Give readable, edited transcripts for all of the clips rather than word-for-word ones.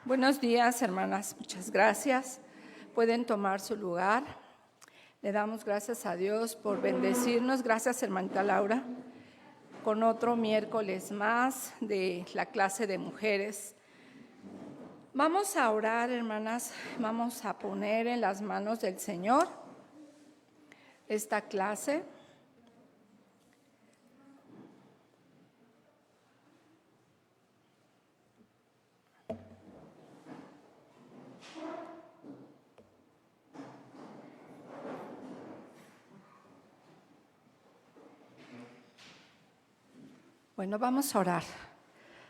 Buenos días, hermanas. Muchas gracias. Pueden tomar su lugar. Le damos gracias a Dios por bendecirnos. Gracias, hermanita Laura, con otro miércoles más de la clase de mujeres. Vamos a orar, hermanas. Vamos a poner en las manos del Señor esta clase. Bueno, vamos a orar.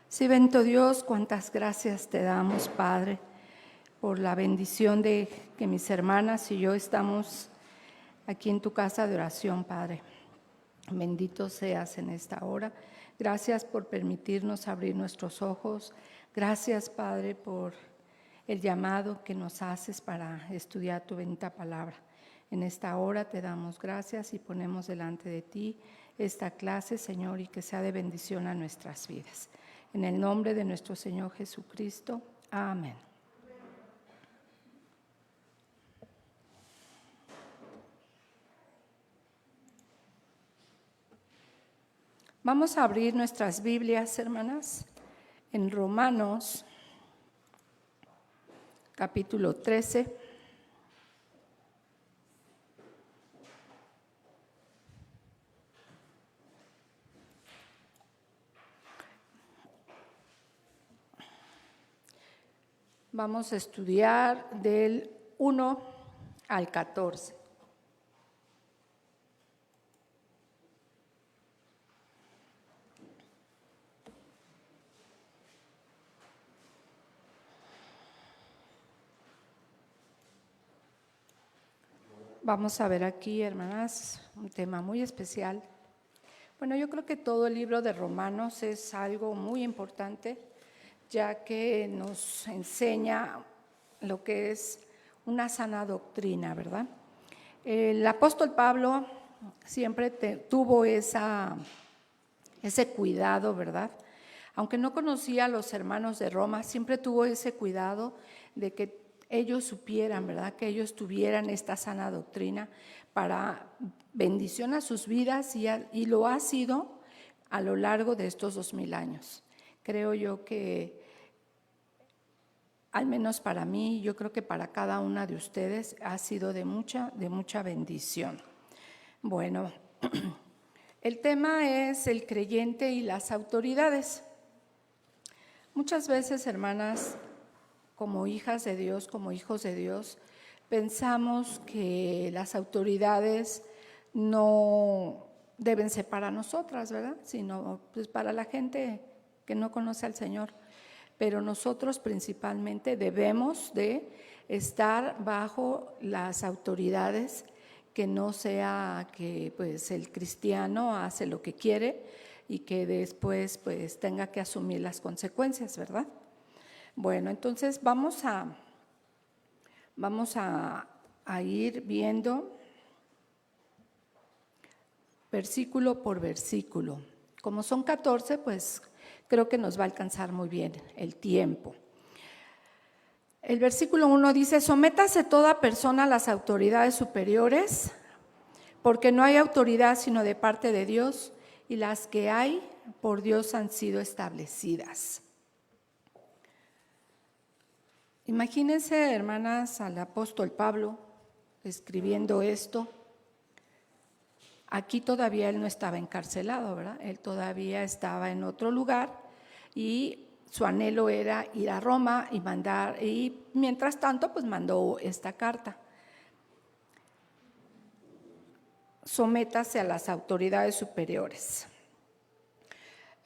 Sí, bendito Dios, cuántas gracias te damos, Padre, por la bendición de que mis hermanas y yo estamos aquí en tu casa de oración, Padre. Bendito seas en esta hora. Gracias por permitirnos abrir nuestros ojos. Gracias, Padre, por el llamado que nos haces para estudiar tu bendita palabra. En esta hora te damos gracias y ponemos delante de ti esta clase, Señor, y que sea de bendición a nuestras vidas. En el nombre de nuestro Señor Jesucristo. Amén. Vamos a abrir nuestras Biblias, hermanas, en Romanos, capítulo 13. Vamos a estudiar del 1 al 14. Vamos a ver aquí, hermanas, un tema muy especial. Bueno, yo creo que todo el libro de Romanos es algo muy importante, ya que nos enseña lo que es una sana doctrina, ¿verdad? El apóstol Pablo siempre tuvo ese cuidado, ¿verdad? Aunque no conocía a los hermanos de Roma, siempre tuvo ese cuidado de que ellos supieran, ¿verdad? Que ellos tuvieran esta sana doctrina para bendición a sus vidas y lo ha sido a lo largo de estos 2000 años. Creo yo que, al menos para mí, yo creo que para cada una de ustedes ha sido de mucha bendición. Bueno, el tema es el creyente y las autoridades. Muchas veces, hermanas, como hijas de Dios, como hijos de Dios, pensamos que las autoridades no deben ser para nosotras, ¿verdad? Sino pues para la gente que no conoce al Señor. Pero nosotros principalmente debemos de estar bajo las autoridades, que no sea que pues el cristiano hace lo que quiere y que después pues tenga que asumir las consecuencias, ¿verdad? Bueno, entonces vamos a ir viendo versículo por versículo. Como son 14, pues creo que nos va a alcanzar muy bien el tiempo. El versículo 1 dice: sométase toda persona a las autoridades superiores, porque no hay autoridad sino de parte de Dios, y las que hay por Dios han sido establecidas. Imagínense, hermanas, al apóstol Pablo escribiendo esto. Aquí todavía él no estaba encarcelado, ¿verdad? Él todavía estaba en otro lugar y su anhelo era ir a Roma y mandar, y mientras tanto pues mandó esta carta. Sométase a las autoridades superiores.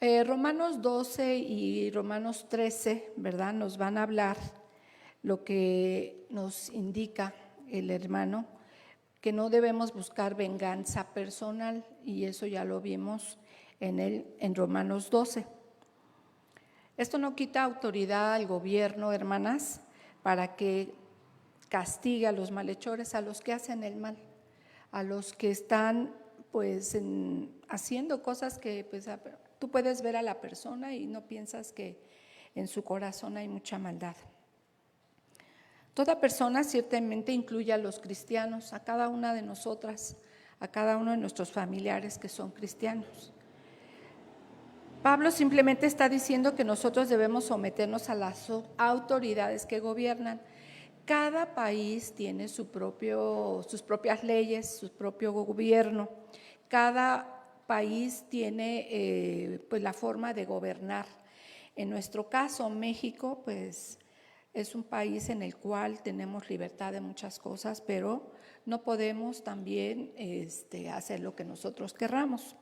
Romanos 12 y Romanos 13, ¿verdad? Nos van a hablar lo que nos indica el hermano, que no debemos buscar venganza personal, y eso ya lo vimos en Romanos 12. Esto no quita autoridad al gobierno, hermanas, para que castigue a los malhechores, a los que hacen el mal, a los que están pues haciendo cosas que pues tú puedes ver a la persona y no piensas que en su corazón hay mucha maldad. Toda persona ciertamente incluye a los cristianos, a cada una de nosotras, a cada uno de nuestros familiares que son cristianos. Pablo simplemente está diciendo que nosotros debemos someternos a las autoridades que gobiernan. Cada país tiene sus propias leyes, su propio gobierno. Cada país tiene pues la forma de gobernar. En nuestro caso, México, pues es un país en el cual tenemos libertad de muchas cosas, pero no podemos también hacer lo que nosotros querramos.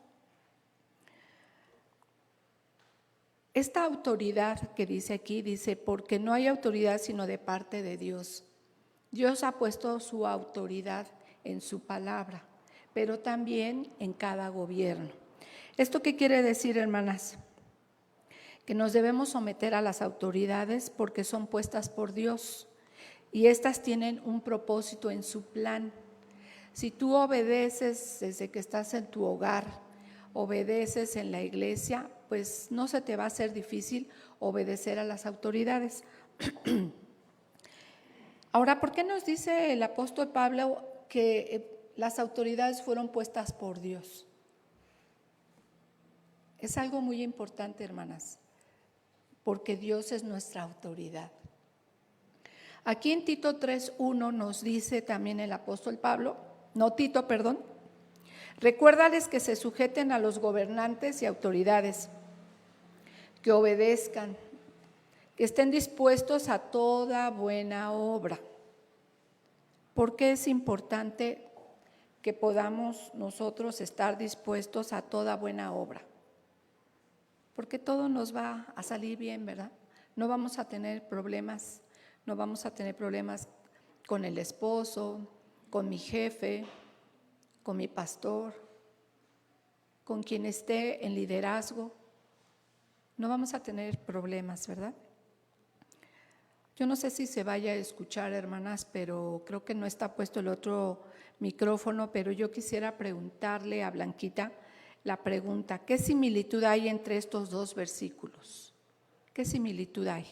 Esta autoridad que dice aquí, dice, porque no hay autoridad sino de parte de Dios. Dios ha puesto su autoridad en su palabra, pero también en cada gobierno. ¿Esto qué quiere decir, hermanas? Que nos debemos someter a las autoridades porque son puestas por Dios y estas tienen un propósito en su plan. Si tú obedeces desde que estás en tu hogar, obedeces en la iglesia, pues no se te va a hacer difícil obedecer a las autoridades. Ahora, ¿por qué nos dice el apóstol Pablo que las autoridades fueron puestas por Dios? Es algo muy importante, hermanas, porque Dios es nuestra autoridad. Aquí en Tito 3:1 nos dice también el apóstol Pablo, recuérdales que se sujeten a los gobernantes y autoridades, que obedezcan, que estén dispuestos a toda buena obra. ¿Por qué es importante que podamos nosotros estar dispuestos a toda buena obra? Porque todo nos va a salir bien, ¿verdad? No vamos a tener problemas, con el esposo, con mi jefe, con mi pastor, con quien esté en liderazgo. No vamos a tener problemas, ¿verdad? Yo no sé si se vaya a escuchar, hermanas, pero creo que no está puesto el otro micrófono, pero yo quisiera preguntarle a Blanquita la pregunta, ¿qué similitud hay entre estos dos versículos? ¿Qué similitud hay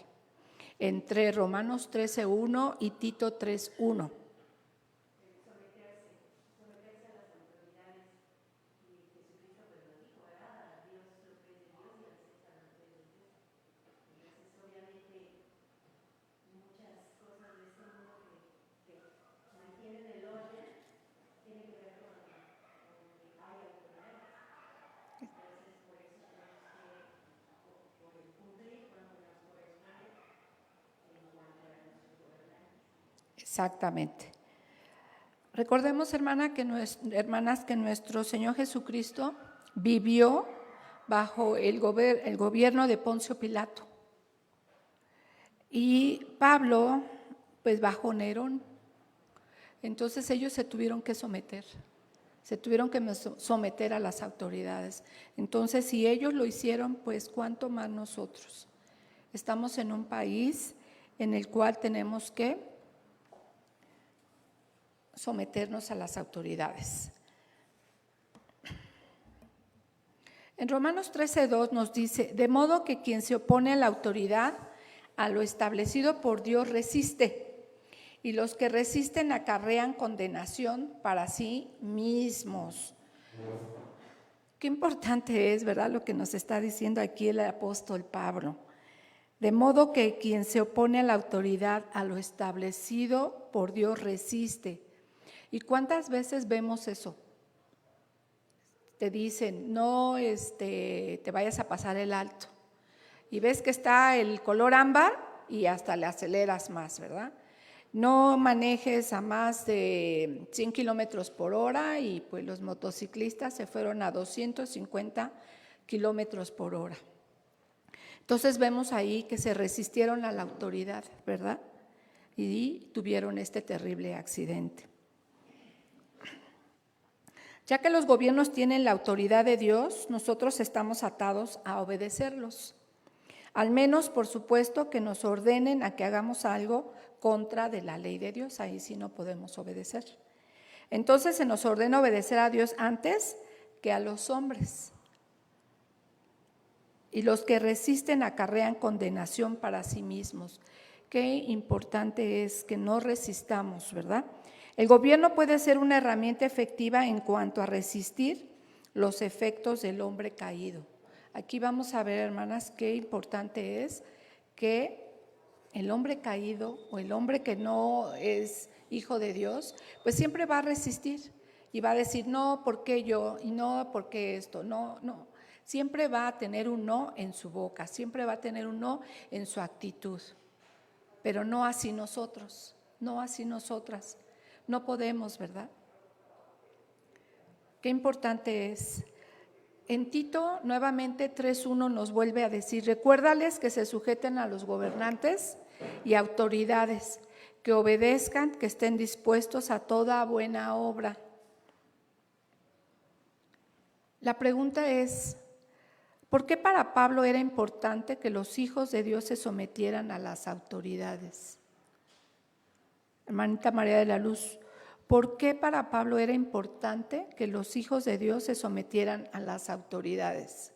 entre Romanos 13:1 y Tito 3:1? Exactamente. Recordemos, hermanas, que nuestro Señor Jesucristo vivió bajo el gobierno de Poncio Pilato y Pablo, pues bajo Nerón. Entonces ellos se tuvieron que someter a las autoridades. Entonces, si ellos lo hicieron, pues cuánto más nosotros. Estamos en un país en el cual tenemos que someternos a las autoridades. En Romanos 13:2 nos dice, de modo que quien se opone a la autoridad, a lo establecido por Dios resiste, y los que resisten acarrean condenación para sí mismos. Qué importante es, ¿verdad?, lo que nos está diciendo aquí el apóstol Pablo. De modo que quien se opone a la autoridad, a lo establecido por Dios resiste. ¿Y cuántas veces vemos eso? Te dicen, no te vayas a pasar el alto. Y ves que está el color ámbar y hasta le aceleras más, ¿verdad? No manejes a más de 100 kilómetros por hora y pues los motociclistas se fueron a 250 kilómetros por hora. Entonces vemos ahí que se resistieron a la autoridad, ¿verdad? Y tuvieron este terrible accidente. Ya que los gobiernos tienen la autoridad de Dios, nosotros estamos atados a obedecerlos. Al menos, por supuesto, que nos ordenen a que hagamos algo contra de la ley de Dios, ahí sí no podemos obedecer. Entonces se nos ordena obedecer a Dios antes que a los hombres. Y los que resisten acarrean condenación para sí mismos. qué importante es que no resistamos, ¿verdad? El gobierno puede ser una herramienta efectiva en cuanto a resistir los efectos del hombre caído. Aquí vamos a ver, hermanas, qué importante es que el hombre caído o el hombre que no es hijo de Dios, pues siempre va a resistir y va a decir, no, ¿por qué yo? Y no, ¿por qué esto? No, no. Siempre va a tener un no en su boca, siempre va a tener un no en su actitud. Pero no así nosotros, no así nosotras. No podemos, ¿verdad? Qué importante es. En Tito, nuevamente 3:1 nos vuelve a decir, recuérdales que se sujeten a los gobernantes y autoridades, que obedezcan, que estén dispuestos a toda buena obra. La pregunta es, ¿por qué para Pablo era importante que los hijos de Dios se sometieran a las autoridades? Hermanita María de la Luz, ¿por qué para Pablo era importante que los hijos de Dios se sometieran a las autoridades?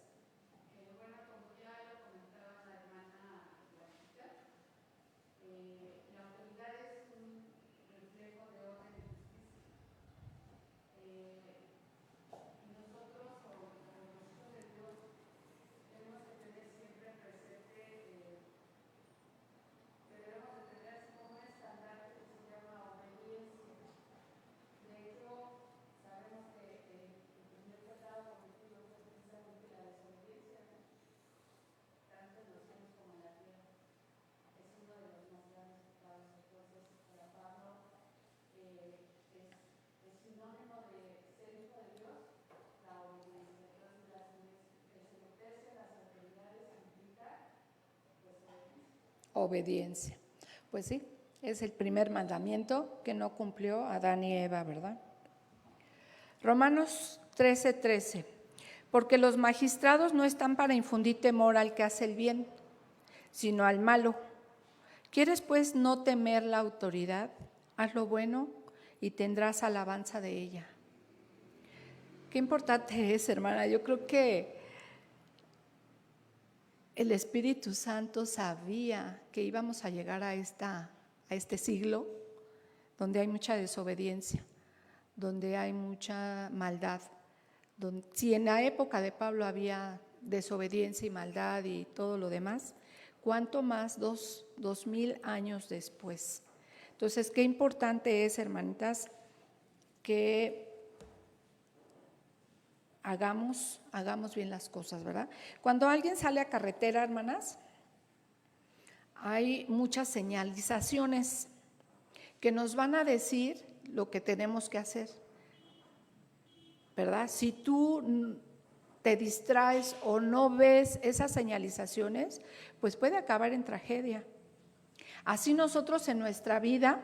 Obediencia. Pues sí, es el primer mandamiento que no cumplió Adán y Eva, ¿verdad? Romanos 13:13. Porque los magistrados no están para infundir temor al que hace el bien, sino al malo. ¿Quieres pues no temer la autoridad? Haz lo bueno y tendrás alabanza de ella. Qué importante es, hermana. Yo creo que el Espíritu Santo sabía que íbamos a llegar a este siglo donde hay mucha desobediencia, donde hay mucha maldad. Si en la época de Pablo había desobediencia y maldad y todo lo demás, ¿cuánto más 2000 años después? Entonces, qué importante es, hermanitas, que hagamos bien las cosas, ¿verdad? Cuando alguien sale a carretera, hermanas, hay muchas señalizaciones que nos van a decir lo que tenemos que hacer, ¿verdad? Si tú te distraes o no ves esas señalizaciones, pues puede acabar en tragedia. Así nosotros en nuestra vida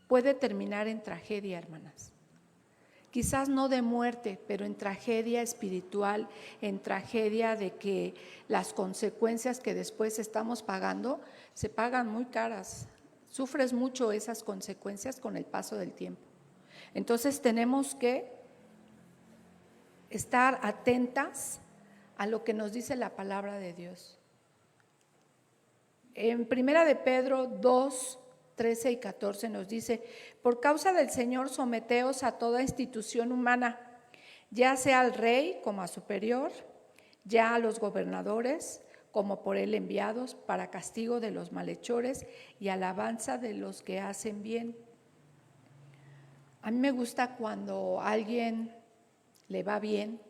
puede terminar en tragedia, hermanas. Quizás no de muerte, pero en tragedia espiritual, en tragedia de que las consecuencias que después estamos pagando se pagan muy caras. Sufres mucho esas consecuencias con el paso del tiempo. Entonces tenemos que estar atentas a lo que nos dice la palabra de Dios. En 1 de Pedro 2, 13 y 14 nos dice, por causa del Señor someteos a toda institución humana, ya sea al rey como a superior, ya a los gobernadores como por él enviados, para castigo de los malhechores y alabanza de los que hacen bien. A mí me gusta cuando a alguien le va bien,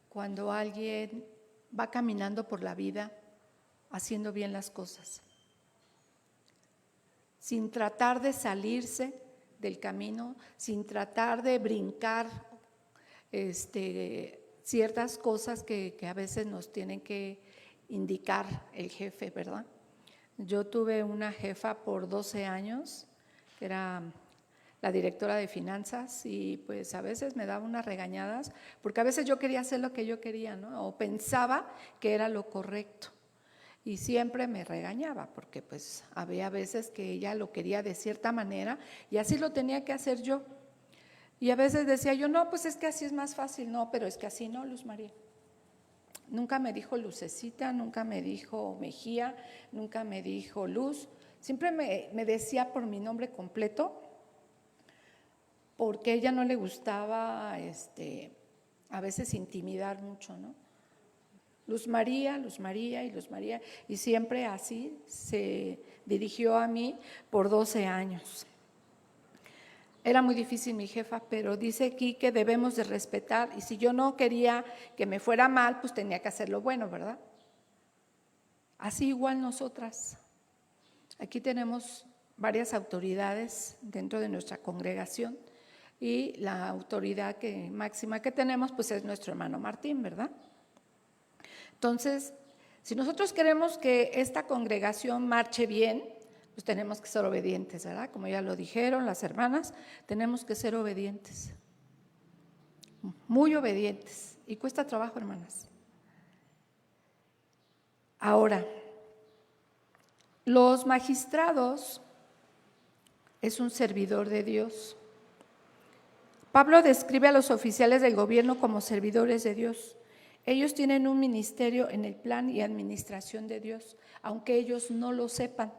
cuando alguien va caminando por la vida haciendo bien las cosas, sin tratar de salirse del camino, sin tratar de brincar ciertas cosas que a veces nos tienen que indicar el jefe, ¿verdad? Yo tuve una jefa por 12 años, que era la directora de finanzas, y pues a veces me daba unas regañadas, porque a veces yo quería hacer lo que yo quería, ¿no? O pensaba que era lo correcto. Y siempre me regañaba porque pues había veces que ella lo quería de cierta manera y así lo tenía que hacer yo. Y a veces decía yo, no, pues es que así es más fácil. No, pero es que así no, Luz María. Nunca me dijo Lucecita, nunca me dijo Mejía, nunca me dijo Luz. Siempre me decía por mi nombre completo, porque a ella no le gustaba a veces intimidar mucho, ¿no? Luz María, Luz María y Luz María, y siempre así se dirigió a mí por 12 años. Era muy difícil mi jefa, pero dice aquí que debemos de respetar, y si yo no quería que me fuera mal, pues tenía que hacer lo bueno, ¿verdad? Así igual nosotras. Aquí tenemos varias autoridades dentro de nuestra congregación, y la autoridad máxima que tenemos pues es nuestro hermano Martín, ¿verdad? Entonces, si nosotros queremos que esta congregación marche bien, pues tenemos que ser obedientes, ¿verdad? Como ya lo dijeron las hermanas, tenemos que ser obedientes, muy obedientes, y cuesta trabajo, hermanas. Ahora, los magistrados es un servidor de Dios. Pablo describe a los oficiales del gobierno como servidores de Dios. Ellos tienen un ministerio en el plan y administración de Dios, aunque ellos no lo sepan,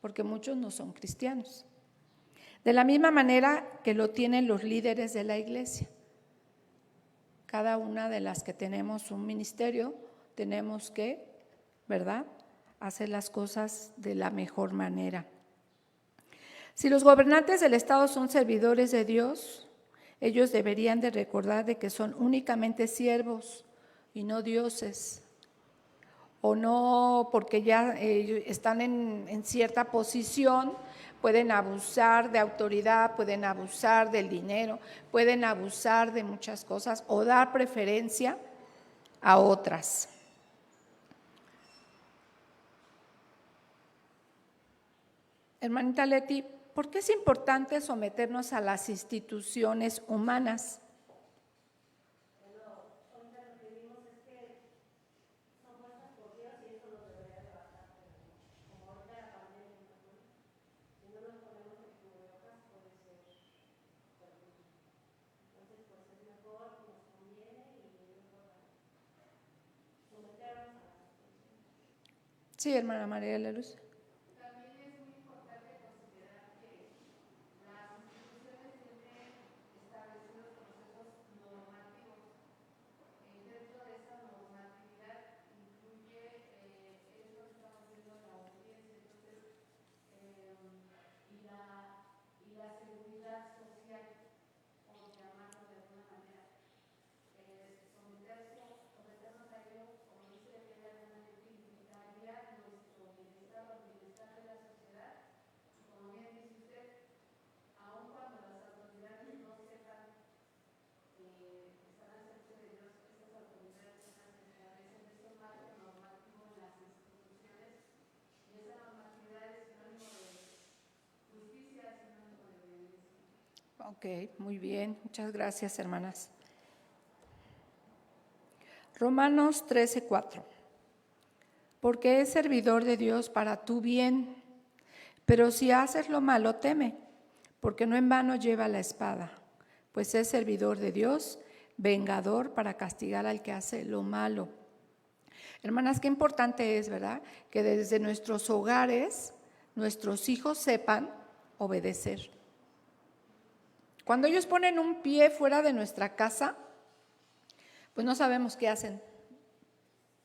porque muchos no son cristianos. De la misma manera que lo tienen los líderes de la iglesia. Cada una de las que tenemos un ministerio, tenemos que, ¿verdad?, hacer las cosas de la mejor manera. Si los gobernantes del Estado son servidores de Dios, ellos deberían de recordar de que son únicamente siervos y no dioses, o no porque ya están en cierta posición, pueden abusar de autoridad, pueden abusar del dinero, pueden abusar de muchas cosas o dar preferencia a otras. Hermanita Leti, ¿por qué es importante someternos a las instituciones humanas? Sí, hermana María de la Luz. También es muy importante considerar que las instituciones tienen establecidos procesos normativos. Dentro de esa normatividad incluye esto que estamos viendo en la audiencia, entonces, y la seguridad social, por llamarlo de alguna manera. Someternos a ello, como dice la hermana Leti, implicaría nuestro bienestar o el bienestar de la sociedad. Como bien dice usted, aun cuando las autoridades no sepan que están al servicio de Dios, estas autoridades son las que establecen ese marco normativo en las instituciones, y esa normatividad es sinónimo de justicia, sinónimo de obediencia. Ok, muy bien, muchas gracias, hermanas. Romanos 13:4. Porque es servidor de Dios para tu bien, pero si haces lo malo, teme, porque no en vano lleva la espada, pues es servidor de Dios, vengador para castigar al que hace lo malo. Hermanas, qué importante es, ¿verdad?, que desde nuestros hogares nuestros hijos sepan obedecer. Cuando ellos ponen un pie fuera de nuestra casa, pues no sabemos qué hacen,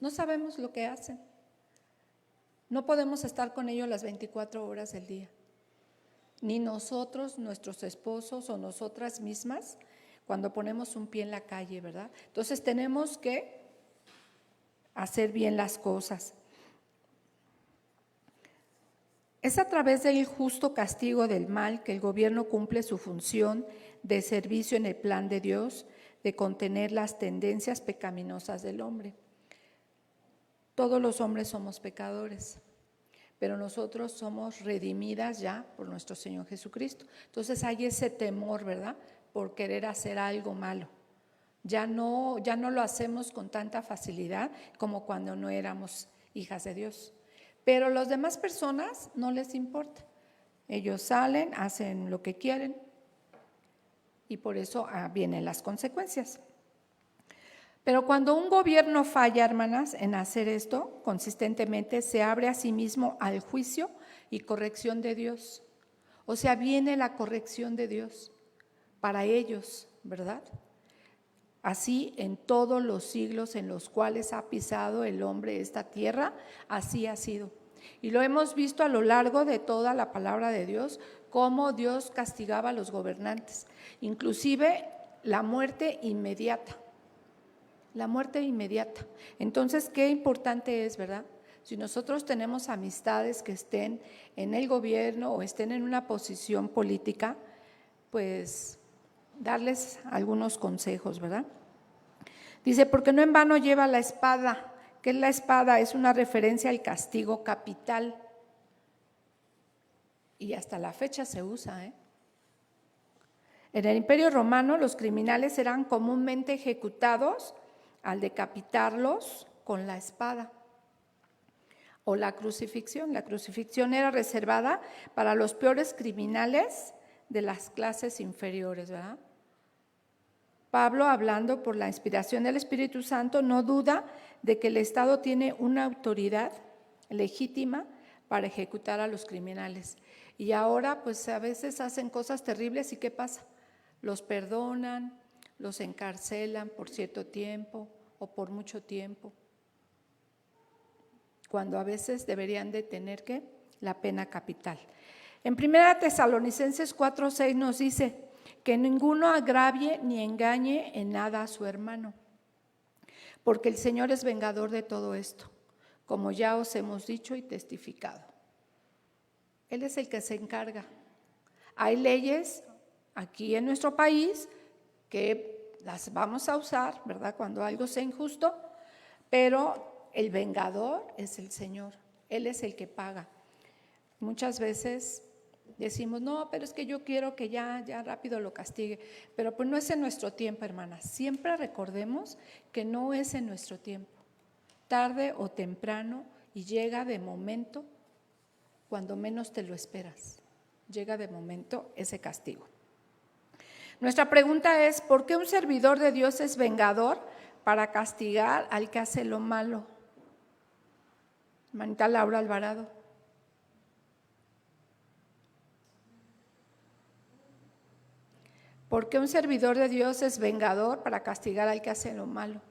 no sabemos lo que hacen. No podemos estar con ellos las 24 horas del día, ni nosotros, nuestros esposos o nosotras mismas, cuando ponemos un pie en la calle, ¿verdad? Entonces tenemos que hacer bien las cosas. Es a través del justo castigo del mal que el gobierno cumple su función de servicio en el plan de Dios, de contener las tendencias pecaminosas del hombre. Todos los hombres somos pecadores, pero nosotros somos redimidas ya por nuestro Señor Jesucristo. Entonces hay ese temor, ¿verdad?, por querer hacer algo malo. Ya no lo hacemos con tanta facilidad como cuando no éramos hijas de Dios. Pero a las demás personas no les importa. Ellos salen, hacen lo que quieren y por eso vienen las consecuencias. Pero cuando un gobierno falla, hermanas, en hacer esto consistentemente, se abre a sí mismo al juicio y corrección de Dios. O sea, viene la corrección de Dios para ellos, ¿verdad? Así en todos los siglos en los cuales ha pisado el hombre esta tierra, así ha sido. Y lo hemos visto a lo largo de toda la palabra de Dios, cómo Dios castigaba a los gobernantes, inclusive la muerte inmediata. La muerte inmediata. Entonces, qué importante es, ¿verdad? Si nosotros tenemos amistades que estén en el gobierno o estén en una posición política, pues darles algunos consejos, ¿verdad? Dice, porque no en vano lleva la espada. ¿Qué es la espada? Es una referencia al castigo capital. Y hasta la fecha se usa, ¿eh? En el Imperio Romano los criminales eran comúnmente ejecutados al decapitarlos con la espada o la crucifixión. La crucifixión era reservada para los peores criminales de las clases inferiores, ¿verdad? Pablo, hablando por la inspiración del Espíritu Santo, no duda de que el Estado tiene una autoridad legítima para ejecutar a los criminales. Y ahora, pues a veces hacen cosas terribles y ¿qué pasa? Los perdonan, los encarcelan por cierto tiempo o por mucho tiempo, cuando a veces deberían de tener ¿qué? La pena capital. En 1 Tesalonicenses 4:6 nos dice que ninguno agravie ni engañe en nada a su hermano, porque el Señor es vengador de todo esto, como ya os hemos dicho y testificado. Él es el que se encarga. Hay leyes aquí en nuestro país que las vamos a usar, ¿verdad? Cuando algo sea injusto, pero el vengador es el Señor, Él es el que paga. Muchas veces decimos, no, pero es que yo quiero que ya rápido lo castigue, pero pues no es en nuestro tiempo, hermanas. Siempre recordemos que no es en nuestro tiempo, tarde o temprano, y llega de momento cuando menos te lo esperas. Llega de momento ese castigo. Nuestra pregunta es, ¿por qué un servidor de Dios es vengador para castigar al que hace lo malo? Hermanita Laura Alvarado. ¿Por qué un servidor de Dios es vengador para castigar al que hace lo malo?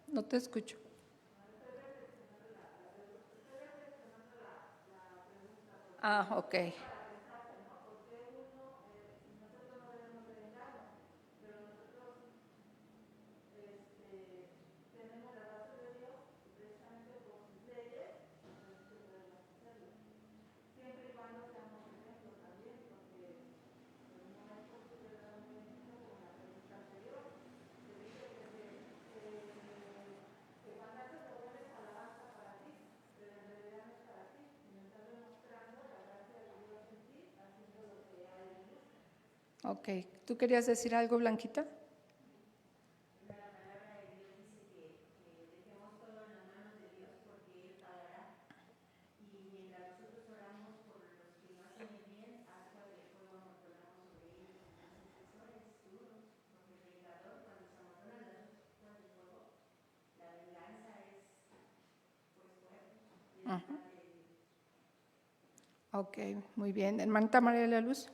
No te escucho. Ok. Ok, ¿tú querías decir algo, Blanquita? Ok, muy bien. Hermanita María de la Luz.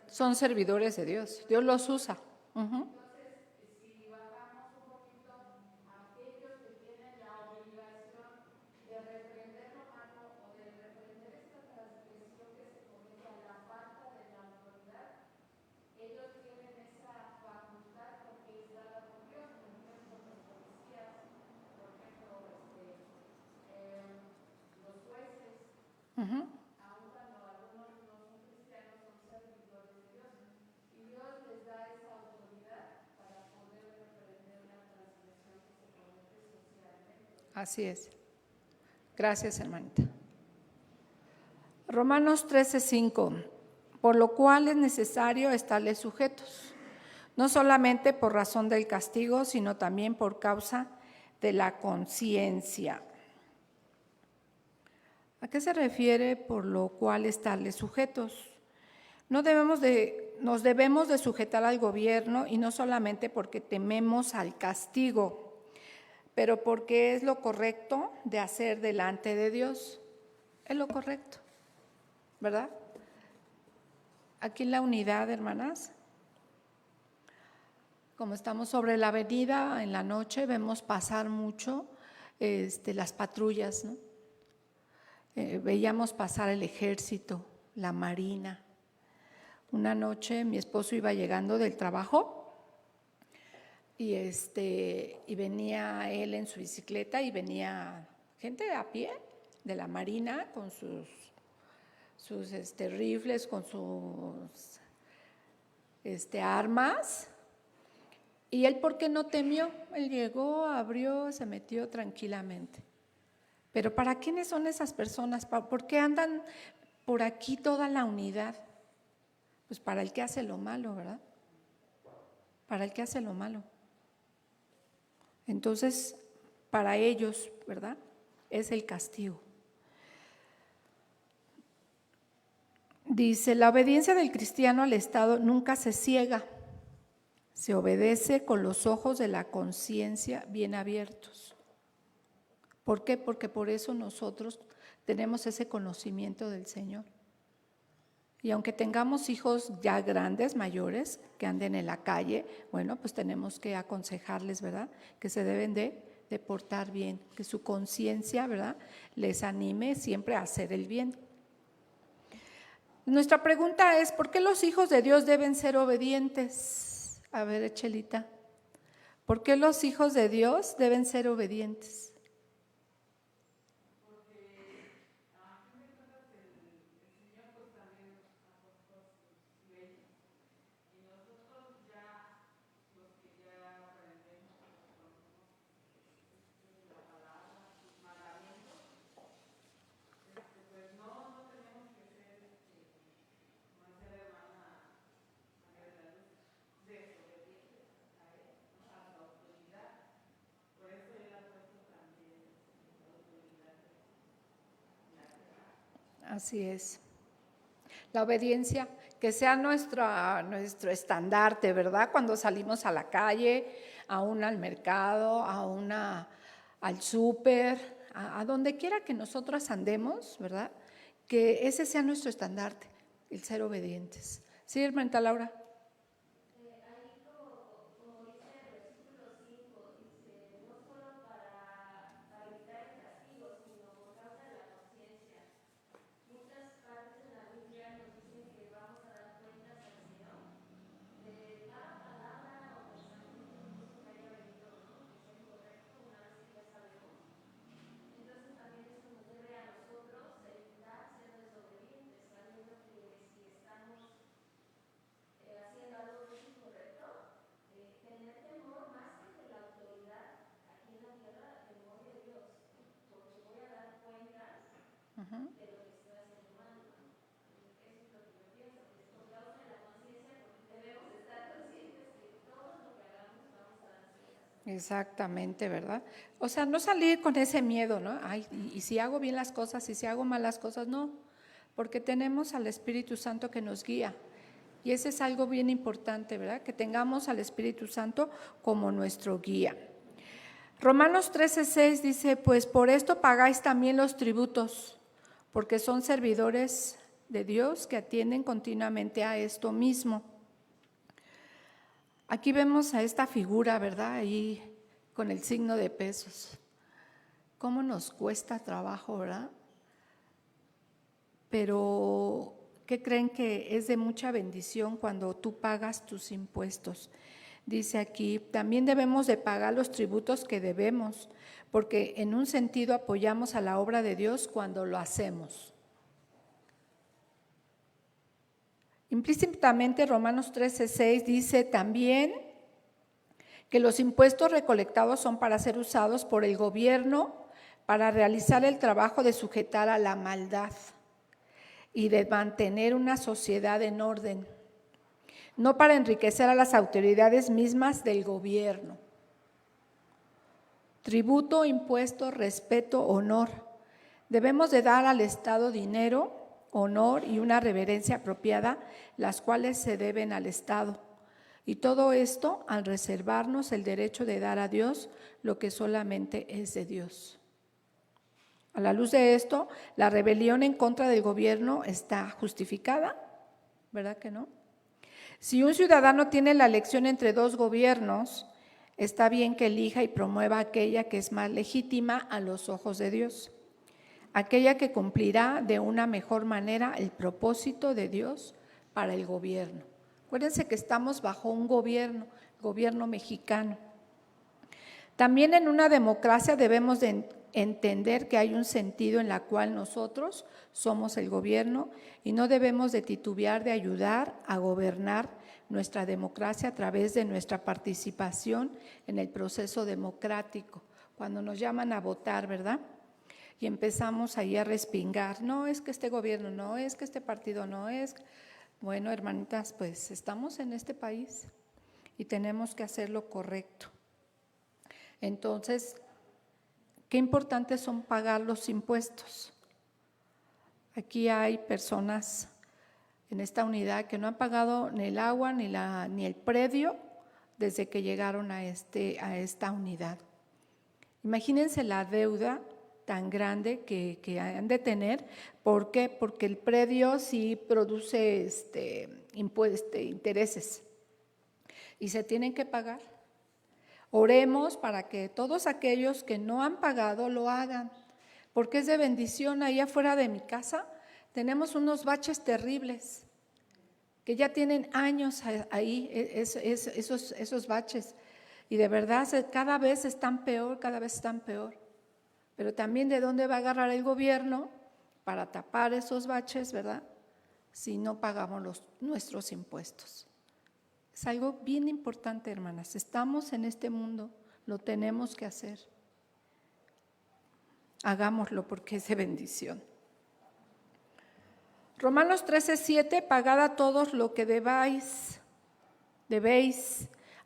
Son servidores de Dios, Dios los usa. aun cuando algunos no son cristianos, son servidores de Dios. Y Dios les da esa autoridad para poder reprender la transgresión que se comete socialmente. Así es. Gracias, hermanita. Romanos 13:5. Por lo cual es necesario estarles sujetos, no solamente por razón del castigo, sino también por causa de la conciencia. ¿A qué se refiere por lo cual estarles sujetos? Nos debemos de sujetar al gobierno, y no solamente porque tememos al castigo, pero porque es lo correcto de hacer delante de Dios. Es lo correcto, ¿verdad? Aquí en la unidad, hermanas, como estamos sobre la avenida en la noche, vemos pasar mucho las patrullas, ¿no? Veíamos pasar el ejército, la marina. Una noche mi esposo iba llegando del trabajo y venía él en su bicicleta y venía gente a pie de la marina con sus rifles, con sus armas. Y él, ¿por qué no temió? Él llegó, abrió, se metió tranquilamente. Pero ¿para quiénes son esas personas? ¿Por qué andan por aquí toda la unidad? Pues para el que hace lo malo, ¿verdad? Para el que hace lo malo. Entonces, para ellos, ¿verdad? Es el castigo. Dice, la obediencia del cristiano al Estado nunca se ciega, se obedece con los ojos de la conciencia bien abiertos. ¿Por qué? Porque por eso nosotros tenemos ese conocimiento del Señor. Y aunque tengamos hijos ya grandes, mayores, que anden en la calle, bueno, pues tenemos que aconsejarles, ¿verdad? Que se deben de portar bien, que su conciencia, ¿verdad?, les anime siempre a hacer el bien. Nuestra pregunta es, ¿por qué los hijos de Dios deben ser obedientes? A ver, Chelita, ¿por qué los hijos de Dios deben ser obedientes? Así es. La obediencia, que sea nuestro estandarte, ¿verdad? Cuando salimos a la calle, aún al mercado, al súper, a donde quiera que nosotros andemos, ¿verdad? Que ese sea nuestro estandarte, el ser obedientes. ¿Sí, hermanita Laura? Exactamente, ¿verdad? O sea, no salir con ese miedo, ¿no? Ay, y si hago bien las cosas, y si hago mal las cosas, no, porque tenemos al Espíritu Santo que nos guía. Y ese es algo bien importante, ¿verdad? Que tengamos al Espíritu Santo como nuestro guía. Romanos 13:6 dice, pues por esto pagáis también los tributos, porque son servidores de Dios que atienden continuamente a esto mismo. Aquí vemos a esta figura, ¿verdad? Ahí con el signo de pesos. ¿Cómo nos cuesta trabajo, verdad? Pero, ¿qué creen que es de mucha bendición cuando tú pagas tus impuestos? Dice aquí, también debemos de pagar los tributos que debemos, porque en un sentido apoyamos a la obra de Dios cuando lo hacemos. Implícitamente Romanos 13:6 dice también que los impuestos recolectados son para ser usados por el gobierno para realizar el trabajo de sujetar a la maldad y de mantener una sociedad en orden, no para enriquecer a las autoridades mismas del gobierno. Tributo, impuesto, respeto, honor. Debemos de dar al Estado dinero, honor y una reverencia apropiada, las cuales se deben al Estado. Y todo esto al reservarnos el derecho de dar a Dios lo que solamente es de Dios. A la luz de esto, la rebelión en contra del gobierno está justificada, ¿verdad que no? Si un ciudadano tiene la elección entre dos gobiernos, está bien que elija y promueva aquella que es más legítima a los ojos de Dios, aquella que cumplirá de una mejor manera el propósito de Dios para el gobierno. Acuérdense que estamos bajo un gobierno mexicano. También en una democracia debemos de entender que hay un sentido en la cual nosotros somos el gobierno y no debemos de titubear de ayudar a gobernar nuestra democracia a través de nuestra participación en el proceso democrático. Cuando nos llaman a votar, ¿verdad? Y empezamos ahí a respingar, no es que este gobierno, no es que este partido, no es… Bueno, hermanitas, pues estamos en este país y tenemos que hacer lo correcto. Entonces, qué importantes son pagar los impuestos. Aquí hay personas en esta unidad que no han pagado ni el agua ni el predio desde que llegaron a esta unidad. Imagínense la deuda tan grande que han de tener. ¿Por qué? Porque el predio sí produce intereses y se tienen que pagar. Oremos para que todos aquellos que no han pagado lo hagan, porque es de bendición. Ahí afuera de mi casa tenemos unos baches terribles que ya tienen años ahí, esos baches, y de verdad cada vez están peor. Pero también ¿de dónde va a agarrar el gobierno para tapar esos baches, verdad? Si no pagamos nuestros impuestos. Es algo bien importante, hermanas. Estamos en este mundo, lo tenemos que hacer. Hagámoslo porque es de bendición. Romanos 13:7, pagad a todos lo que debéis,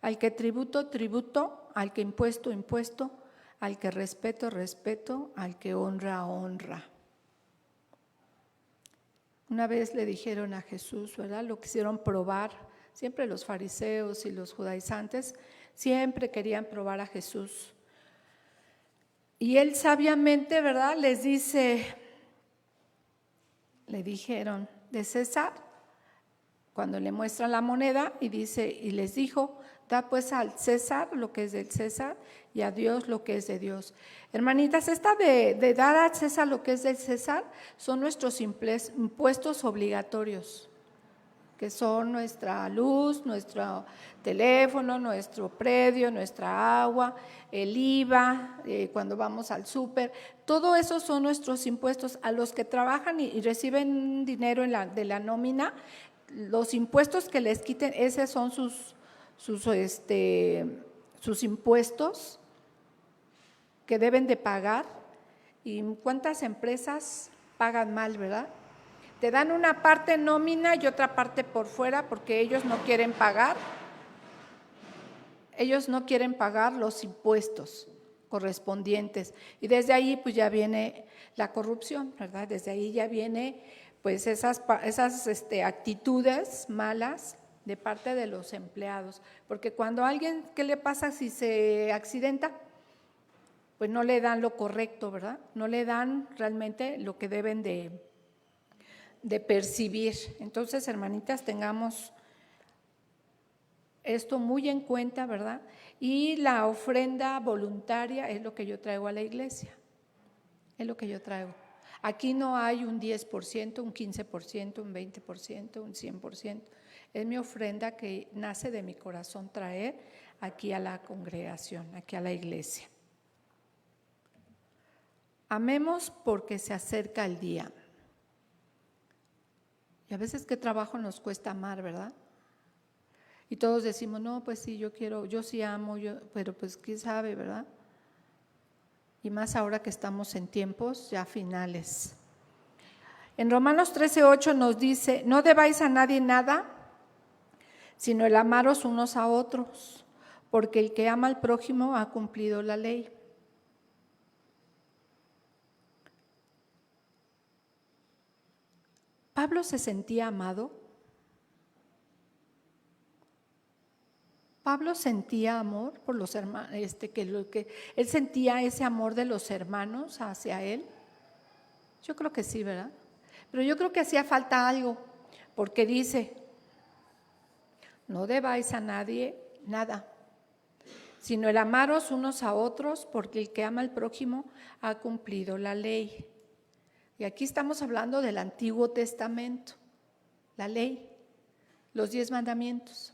al que tributo, tributo, al que impuesto, impuesto, al que respeto, respeto, al que honra, honra. Una vez le dijeron a Jesús, ¿verdad? Lo quisieron probar. Siempre los fariseos y los judaizantes siempre querían probar a Jesús. Y él sabiamente, ¿verdad? Les dice, le dijeron, de César, cuando le muestran la moneda y dice, y les dijo, da pues al César lo que es del César y a Dios lo que es de Dios. Hermanitas, esta de dar al César lo que es del César son nuestros impuestos obligatorios, que son nuestra luz, nuestro teléfono, nuestro predio, nuestra agua, el IVA, cuando vamos al súper. Todo eso son nuestros impuestos. A los que trabajan y reciben dinero de la nómina, los impuestos que les quiten, esos son sus impuestos que deben de pagar. ¿Y cuántas empresas pagan mal, verdad? Te dan una parte nómina y otra parte por fuera porque ellos no quieren pagar. Ellos no quieren pagar los impuestos correspondientes. Y desde ahí pues ya viene la corrupción, ¿verdad? Desde ahí ya viene pues esas actitudes malas de parte de los empleados. Porque cuando a alguien, ¿qué le pasa si se accidenta? Pues no le dan lo correcto, ¿verdad? No le dan realmente lo que deben de percibir. Entonces, hermanitas, tengamos esto muy en cuenta, ¿verdad? Y la ofrenda voluntaria es lo que yo traigo a la iglesia, es lo que yo traigo. Aquí no hay un 10%, un 15%, un 20%, un 100%. Es mi ofrenda que nace de mi corazón traer aquí a la congregación, aquí a la iglesia. Amemos porque se acerca el día. Y a veces qué trabajo nos cuesta amar, ¿verdad? Y todos decimos, no, pues sí, yo quiero, yo sí amo, pero pues quién sabe, ¿verdad? Y más ahora que estamos en tiempos ya finales. En Romanos 13:8 nos dice, no debáis a nadie nada, sino el amaros unos a otros, porque el que ama al prójimo ha cumplido la ley. ¿Pablo se sentía amado? ¿Pablo sentía amor por los hermanos, él sentía ese amor de los hermanos hacia él? Yo creo que sí, ¿verdad? Pero yo creo que hacía falta algo, porque dice, no debáis a nadie nada, sino el amaros unos a otros, porque el que ama al prójimo ha cumplido la ley. Y aquí estamos hablando del Antiguo Testamento, la ley, los 10 mandamientos.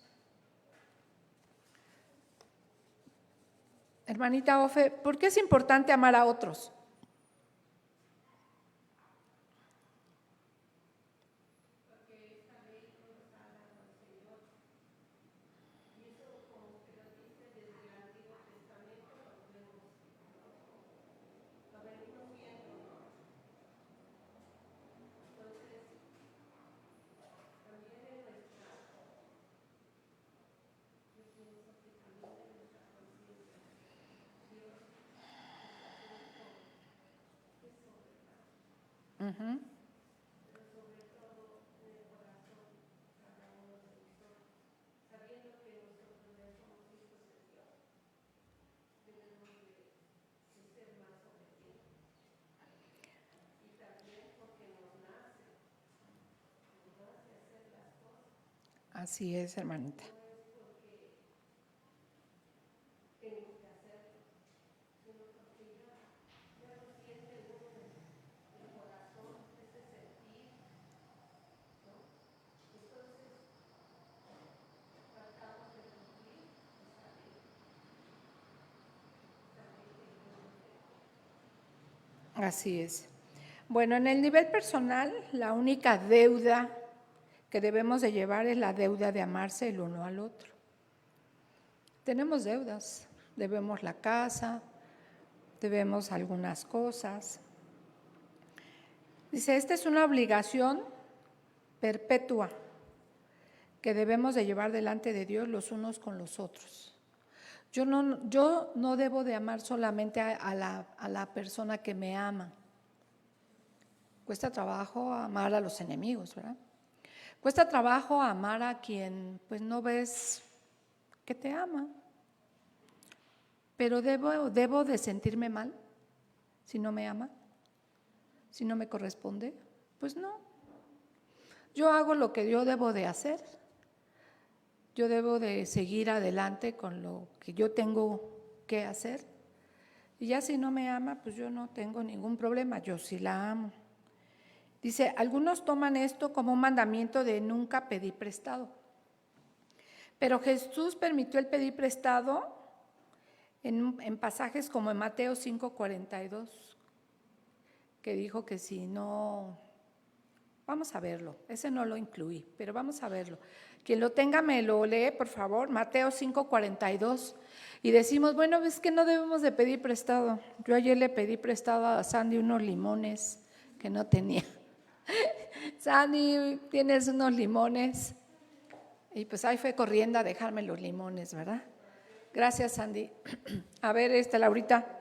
Hermanita Ofe, ¿por qué es importante amar a otros? Uh-huh. Así es, hermanita. Así es. Bueno, en el nivel personal, la única deuda que debemos de llevar es la deuda de amarse el uno al otro. Tenemos deudas, debemos la casa, debemos algunas cosas. Dice, esta es una obligación perpetua que debemos de llevar delante de Dios los unos con los otros. Yo no debo de amar solamente a la persona que me ama. Cuesta trabajo amar a los enemigos, ¿verdad? Cuesta trabajo amar a quien pues no ves que te ama. Pero debo de sentirme mal si no me ama, si no me corresponde. Pues no. Yo hago lo que yo debo de hacer. Yo debo de seguir adelante con lo que yo tengo que hacer. Y ya si no me ama, pues yo no tengo ningún problema, yo sí la amo. Dice, algunos toman esto como un mandamiento de nunca pedir prestado. Pero Jesús permitió el pedir prestado en pasajes como en Mateo 5:42, que dijo que si no, vamos a verlo, ese no lo incluí, pero vamos a verlo. Quien lo tenga me lo lee, por favor, Mateo 5:42. Y decimos, bueno, es que no debemos de pedir prestado. Yo ayer le pedí prestado a Sandy unos limones que no tenía. Sandy, ¿tienes unos limones? Y pues ahí fue corriendo a dejarme los limones, ¿verdad? Gracias, Sandy. A ver, Laurita.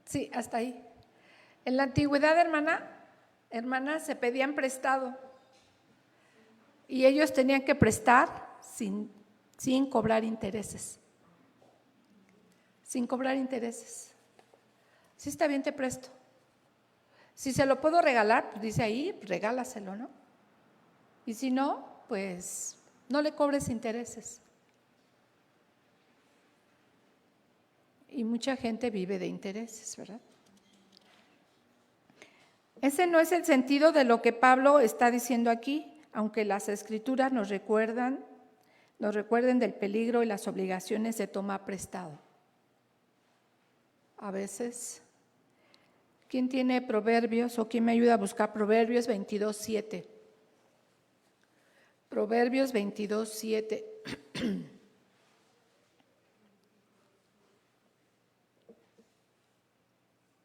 Sí, hasta ahí. En la antigüedad, hermana, se pedían prestado y ellos tenían que prestar sin cobrar intereses. Sin cobrar intereses. Si está bien, te presto. Si se lo puedo regalar, pues dice ahí, regálaselo, ¿no? Y si no, pues no le cobres intereses. Y mucha gente vive de intereses, ¿verdad? Ese no es el sentido de lo que Pablo está diciendo aquí, aunque las Escrituras nos recuerdan nos recuerden del peligro y las obligaciones de tomar prestado. A veces, ¿quién tiene Proverbios o quién me ayuda a buscar Proverbios 22:7? Proverbios 22:7.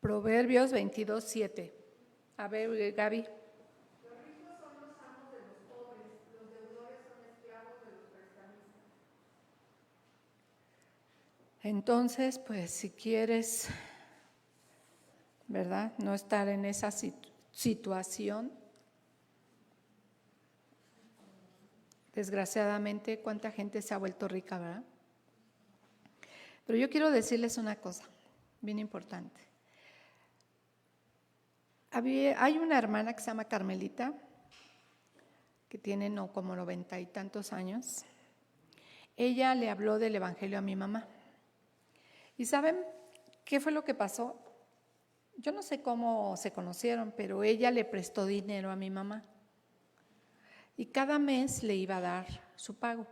Proverbios 22:7. A ver, Gaby. Los ricos son los amos de los pobres, los deudores son esclavos de los prestamistas. Entonces, pues si quieres, ¿verdad?, no estar en esa situación, desgraciadamente, ¿cuánta gente se ha vuelto rica, verdad? Pero yo quiero decirles una cosa bien importante. Hay una hermana que se llama Carmelita, que tiene como 90 y tantos años. Ella le habló del evangelio a mi mamá. ¿Y saben qué fue lo que pasó? Yo no sé cómo se conocieron, pero ella le prestó dinero a mi mamá. Y cada mes le iba a dar su pago.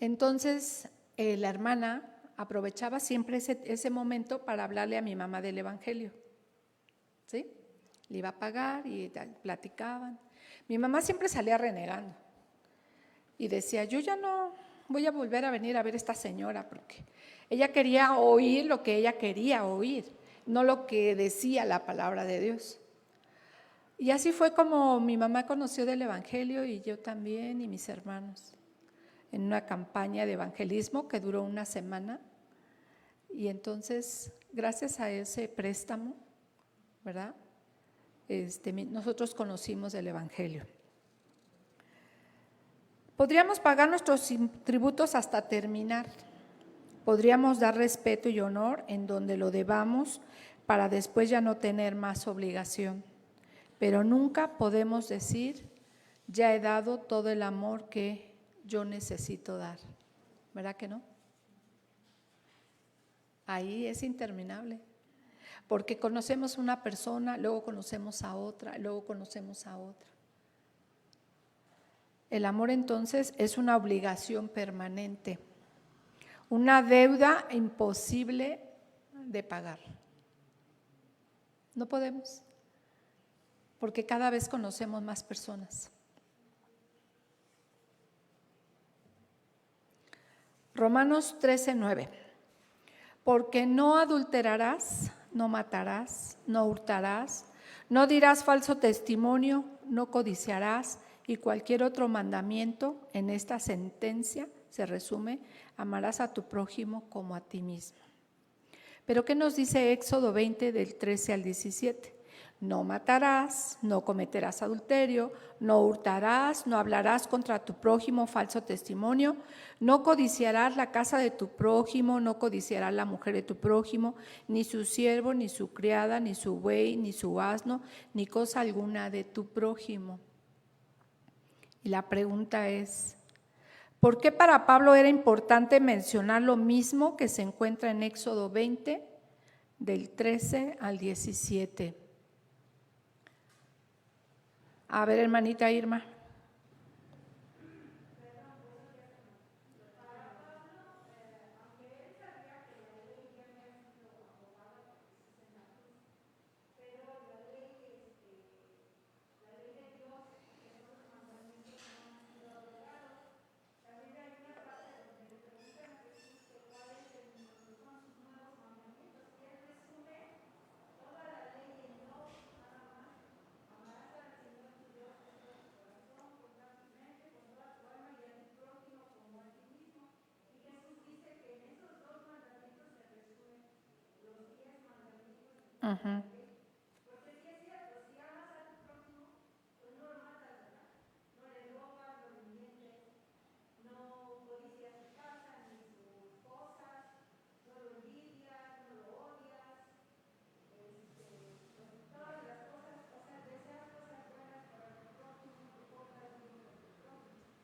Entonces, la hermana aprovechaba siempre ese momento para hablarle a mi mamá del evangelio. ¿Sí? Le iba a pagar y platicaban. Mi mamá siempre salía renegando y decía, yo ya no voy a volver a venir a ver a esta señora, porque ella quería oír lo que ella quería oír, no lo que decía la palabra de Dios. Y así fue como mi mamá conoció del evangelio, y yo también, y mis hermanos, en una campaña de evangelismo que duró una semana. Y entonces, gracias a ese préstamo, ¿verdad?, nosotros conocimos el evangelio. Podríamos pagar nuestros tributos hasta terminar. Podríamos dar respeto y honor en donde lo debamos para después ya no tener más obligación. Pero nunca podemos decir, ya he dado todo el amor que yo necesito dar. ¿Verdad que no? Ahí es interminable. Porque conocemos una persona, luego conocemos a otra, luego conocemos a otra. El amor entonces es una obligación permanente, una deuda imposible de pagar. No podemos, porque cada vez conocemos más personas. Romanos 13:9. Porque no adulterarás, no matarás, no hurtarás, no dirás falso testimonio, no codiciarás, y cualquier otro mandamiento en esta sentencia se resume: amarás a tu prójimo como a ti mismo. Pero ¿qué nos dice Éxodo 20 del 13 al 17? No matarás, no cometerás adulterio, no hurtarás, no hablarás contra tu prójimo falso testimonio, no codiciarás la casa de tu prójimo, no codiciarás la mujer de tu prójimo, ni su siervo, ni su criada, ni su buey, ni su asno, ni cosa alguna de tu prójimo. Y la pregunta es, ¿por qué para Pablo era importante mencionar lo mismo que se encuentra en Éxodo 20, del 13 al 17? A ver, hermanita Irma. Uh-huh. Porque si es cierto, si amas a tu prójimo, pues no lo matas, ¿verdad? No le robas, no le mientes, no codicias su casa ni sus cosas, no lo envidias, no lo odias, todas las cosas, o sea, deseas cosas buenas para tu prójimo, te portas bien con tu prójimo.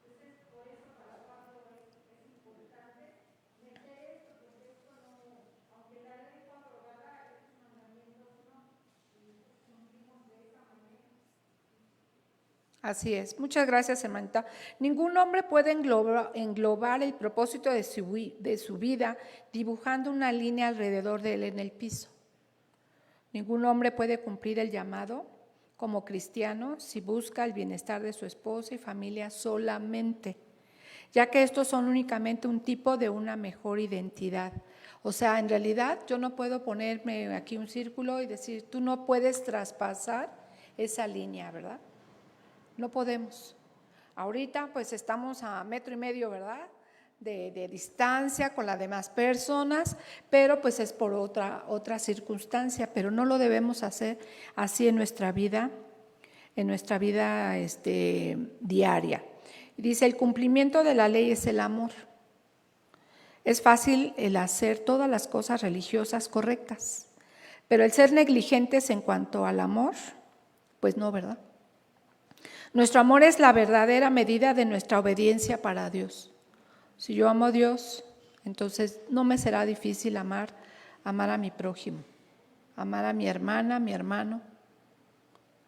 Entonces, por eso para Pablo es importante meter esto, porque esto no, aunque la ley fue aprobada, estos mandamientos Así es. Muchas gracias, hermanita. Ningún hombre puede englobar el propósito de su vida dibujando una línea alrededor de él en el piso. Ningún hombre puede cumplir el llamado como cristiano si busca el bienestar de su esposa y familia solamente, ya que estos son únicamente un tipo de una mejor identidad. O sea, en realidad yo no puedo ponerme aquí un círculo y decir, tú no puedes traspasar esa línea, ¿verdad? No podemos. Ahorita pues estamos a 1.5 metros, ¿verdad? De distancia con las demás personas, pero pues es por otra circunstancia, pero no lo debemos hacer así en nuestra vida diaria. Y dice, el cumplimiento de la ley es el amor. Es fácil el hacer todas las cosas religiosas correctas, pero el ser negligentes en cuanto al amor, pues no, ¿verdad? Nuestro amor es la verdadera medida de nuestra obediencia para Dios. Si yo amo a Dios, entonces no me será difícil amar a mi prójimo, amar a mi hermana, a mi hermano,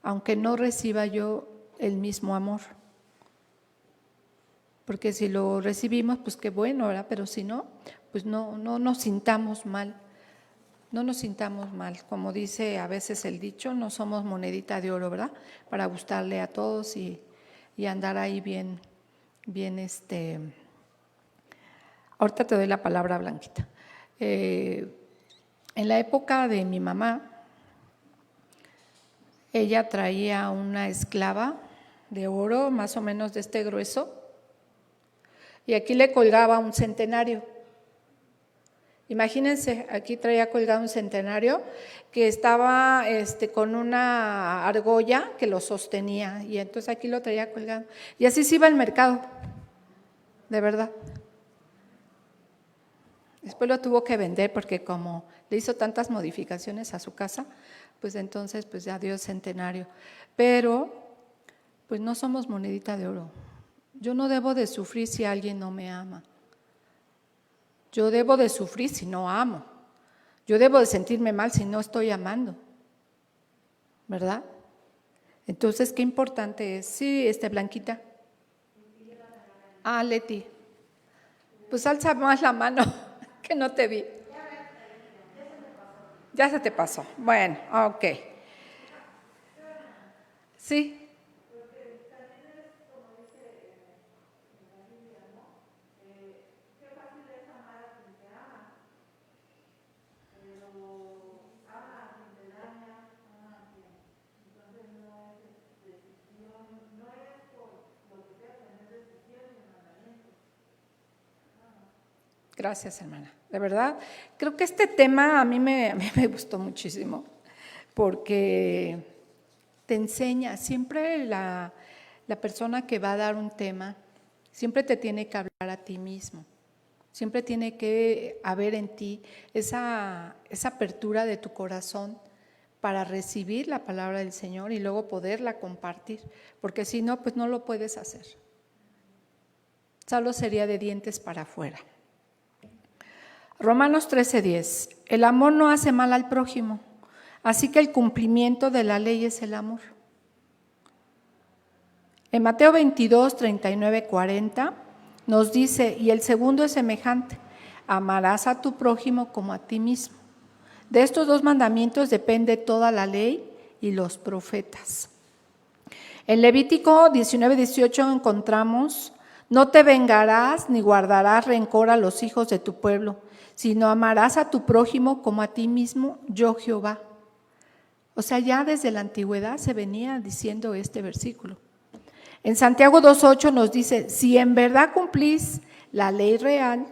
aunque no reciba yo el mismo amor. Porque si lo recibimos, pues qué bueno, ¿verdad? Pero si no, pues no nos sintamos mal. No nos sintamos mal, como dice a veces el dicho, no somos monedita de oro, ¿verdad? Para gustarle a todos y andar ahí bien. Ahorita te doy la palabra, Blanquita. En la época de mi mamá, ella traía una esclava de oro, más o menos de este grueso, y aquí le colgaba un centenario. Imagínense, aquí traía colgado un centenario que estaba con una argolla que lo sostenía y entonces aquí lo traía colgado. Y así se iba al mercado, de verdad. Después lo tuvo que vender porque como le hizo tantas modificaciones a su casa, pues entonces pues ya dio el centenario. Pero pues no somos monedita de oro. Yo no debo de sufrir si alguien no me ama. Yo debo de sufrir si no amo. Yo debo de sentirme mal si no estoy amando, ¿verdad? Entonces, qué importante es. Sí, Blanquita. Ah, Leti. Pues alza más la mano, que no te vi. Ya se te pasó. Bueno, ok. Sí. Gracias, hermana. De verdad, creo que este tema a mí me gustó muchísimo porque te enseña, siempre la persona que va a dar un tema, siempre te tiene que hablar a ti mismo, siempre tiene que haber en ti esa apertura de tu corazón para recibir la palabra del Señor y luego poderla compartir, porque si no, pues no lo puedes hacer. Solo sería de dientes para afuera. Romanos 13:10, el amor no hace mal al prójimo, así que el cumplimiento de la ley es el amor. En Mateo 22, 39, 40 nos dice, y el segundo es semejante, amarás a tu prójimo como a ti mismo. De estos 2 mandamientos depende toda la ley y los profetas. En Levítico 19, 18 encontramos, no te vengarás ni guardarás rencor a los hijos de tu pueblo, sino amarás a tu prójimo como a ti mismo, yo Jehová. O sea, ya desde la antigüedad se venía diciendo este versículo. En Santiago 2:8 nos dice, si en verdad cumplís la ley real,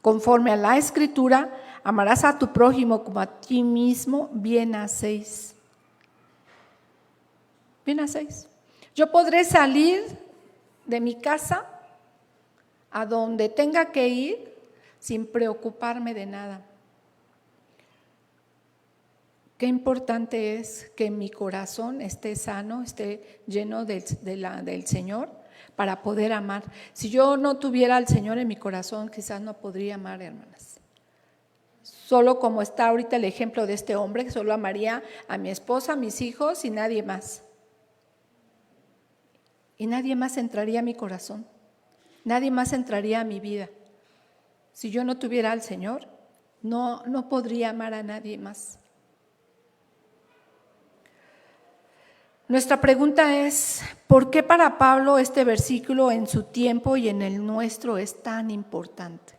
conforme a la Escritura, amarás a tu prójimo como a ti mismo, bien hacéis. Bien hacéis. Yo podré salir de mi casa a donde tenga que ir sin preocuparme de nada. Qué importante es que mi corazón esté sano, esté lleno del Señor para poder amar. Si yo no tuviera al Señor en mi corazón, quizás no podría amar, hermanas. Solo como está ahorita el ejemplo de este hombre, que solo amaría a mi esposa, a mis hijos y nadie más. y nadie más entraría a mi corazón, nadie más entraría a mi vida. Si yo no tuviera al Señor, no podría amar a nadie más. Nuestra pregunta es, ¿por qué para Pablo este versículo en su tiempo y en el nuestro es tan importante?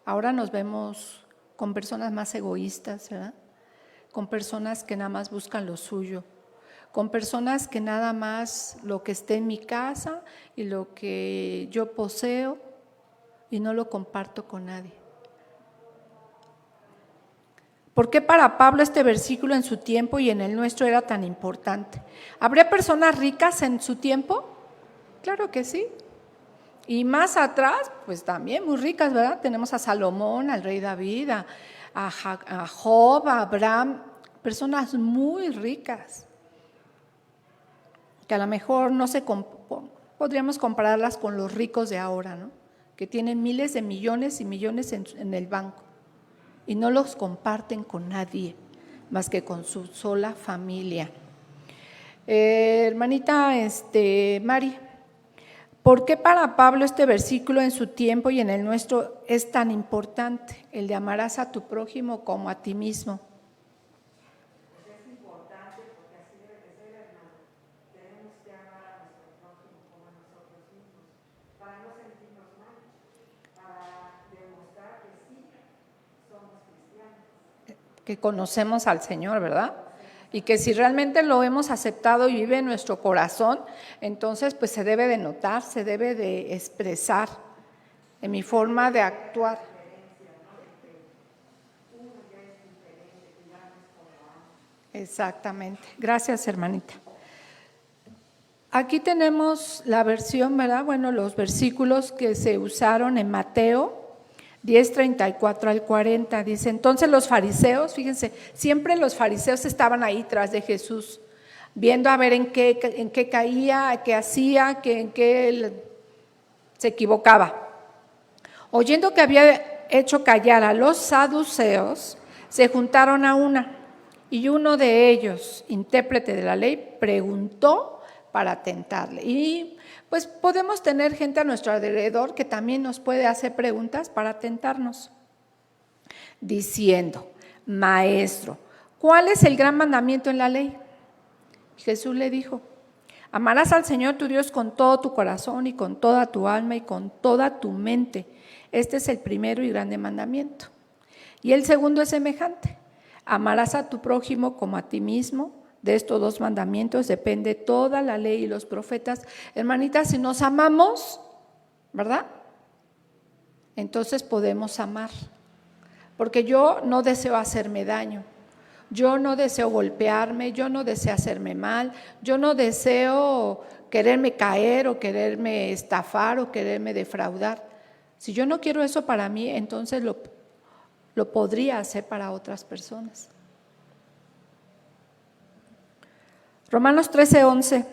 Ahora nos vemos con personas más egoístas, ¿verdad? Con personas que nada más buscan lo suyo, con personas que nada más lo que esté en mi casa y lo que yo poseo y no lo comparto con nadie. ¿Por qué para Pablo este versículo en su tiempo y en el nuestro era tan importante? ¿Habría personas ricas en su tiempo? Claro que sí. Y más atrás, pues también muy ricas, ¿verdad? Tenemos a Salomón, al rey David, a Job, a Abraham, personas muy ricas, que a lo mejor no podríamos compararlas con los ricos de ahora, ¿no? Que tienen miles de millones y millones en el banco y no los comparten con nadie más que con su sola familia. Hermanita Mari, ¿por qué para Pablo este versículo en su tiempo y en el nuestro es tan importante, el de amarás a tu prójimo como a ti mismo? Es importante porque así debe de ser, hermano. Tenemos que amar a nuestro prójimo como a nosotros mismos, para no sentirnos mal, para demostrar que sí somos cristianos. Que conocemos al Señor, ¿verdad? Y que si realmente lo hemos aceptado y vive en nuestro corazón, entonces pues se debe de notar, se debe de expresar en mi forma de actuar. Exactamente. Gracias, hermanita. Aquí tenemos la versión, ¿verdad? Bueno, los versículos que se usaron en Mateo 10:34 al 40, dice, entonces los fariseos, fíjense, siempre los fariseos estaban ahí tras de Jesús, viendo a ver en qué caía, qué hacía, en qué se equivocaba. Oyendo que había hecho callar a los saduceos, se juntaron a una, y uno de ellos, intérprete de la ley, preguntó para tentarle. Y pues podemos tener gente a nuestro alrededor que también nos puede hacer preguntas para tentarnos, diciendo, maestro, ¿cuál es el gran mandamiento en la ley? Jesús le dijo, amarás al Señor tu Dios con todo tu corazón y con toda tu alma y con toda tu mente. Este es el primero y grande mandamiento. Y el segundo es semejante, amarás a tu prójimo como a ti mismo. De estos dos mandamientos depende toda la ley y los profetas. Hermanitas, si nos amamos, ¿verdad? Entonces podemos amar. Porque yo no deseo hacerme daño. Yo no deseo golpearme, yo no deseo hacerme mal, yo no deseo quererme caer o quererme estafar o quererme defraudar. Si yo no quiero eso para mí, entonces lo podría hacer para otras personas. Romanos 13:11.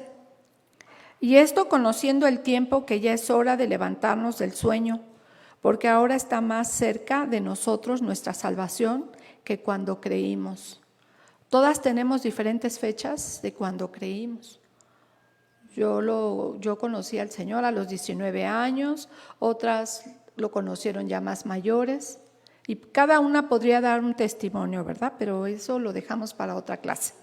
Y esto conociendo el tiempo que ya es hora de levantarnos del sueño, porque ahora está más cerca de nosotros nuestra salvación que cuando creímos. Todas tenemos diferentes fechas de cuando creímos. Yo conocí al Señor a los 19 años, otras lo conocieron ya más mayores, y cada una podría dar un testimonio, ¿verdad? Pero eso lo dejamos para otra clase.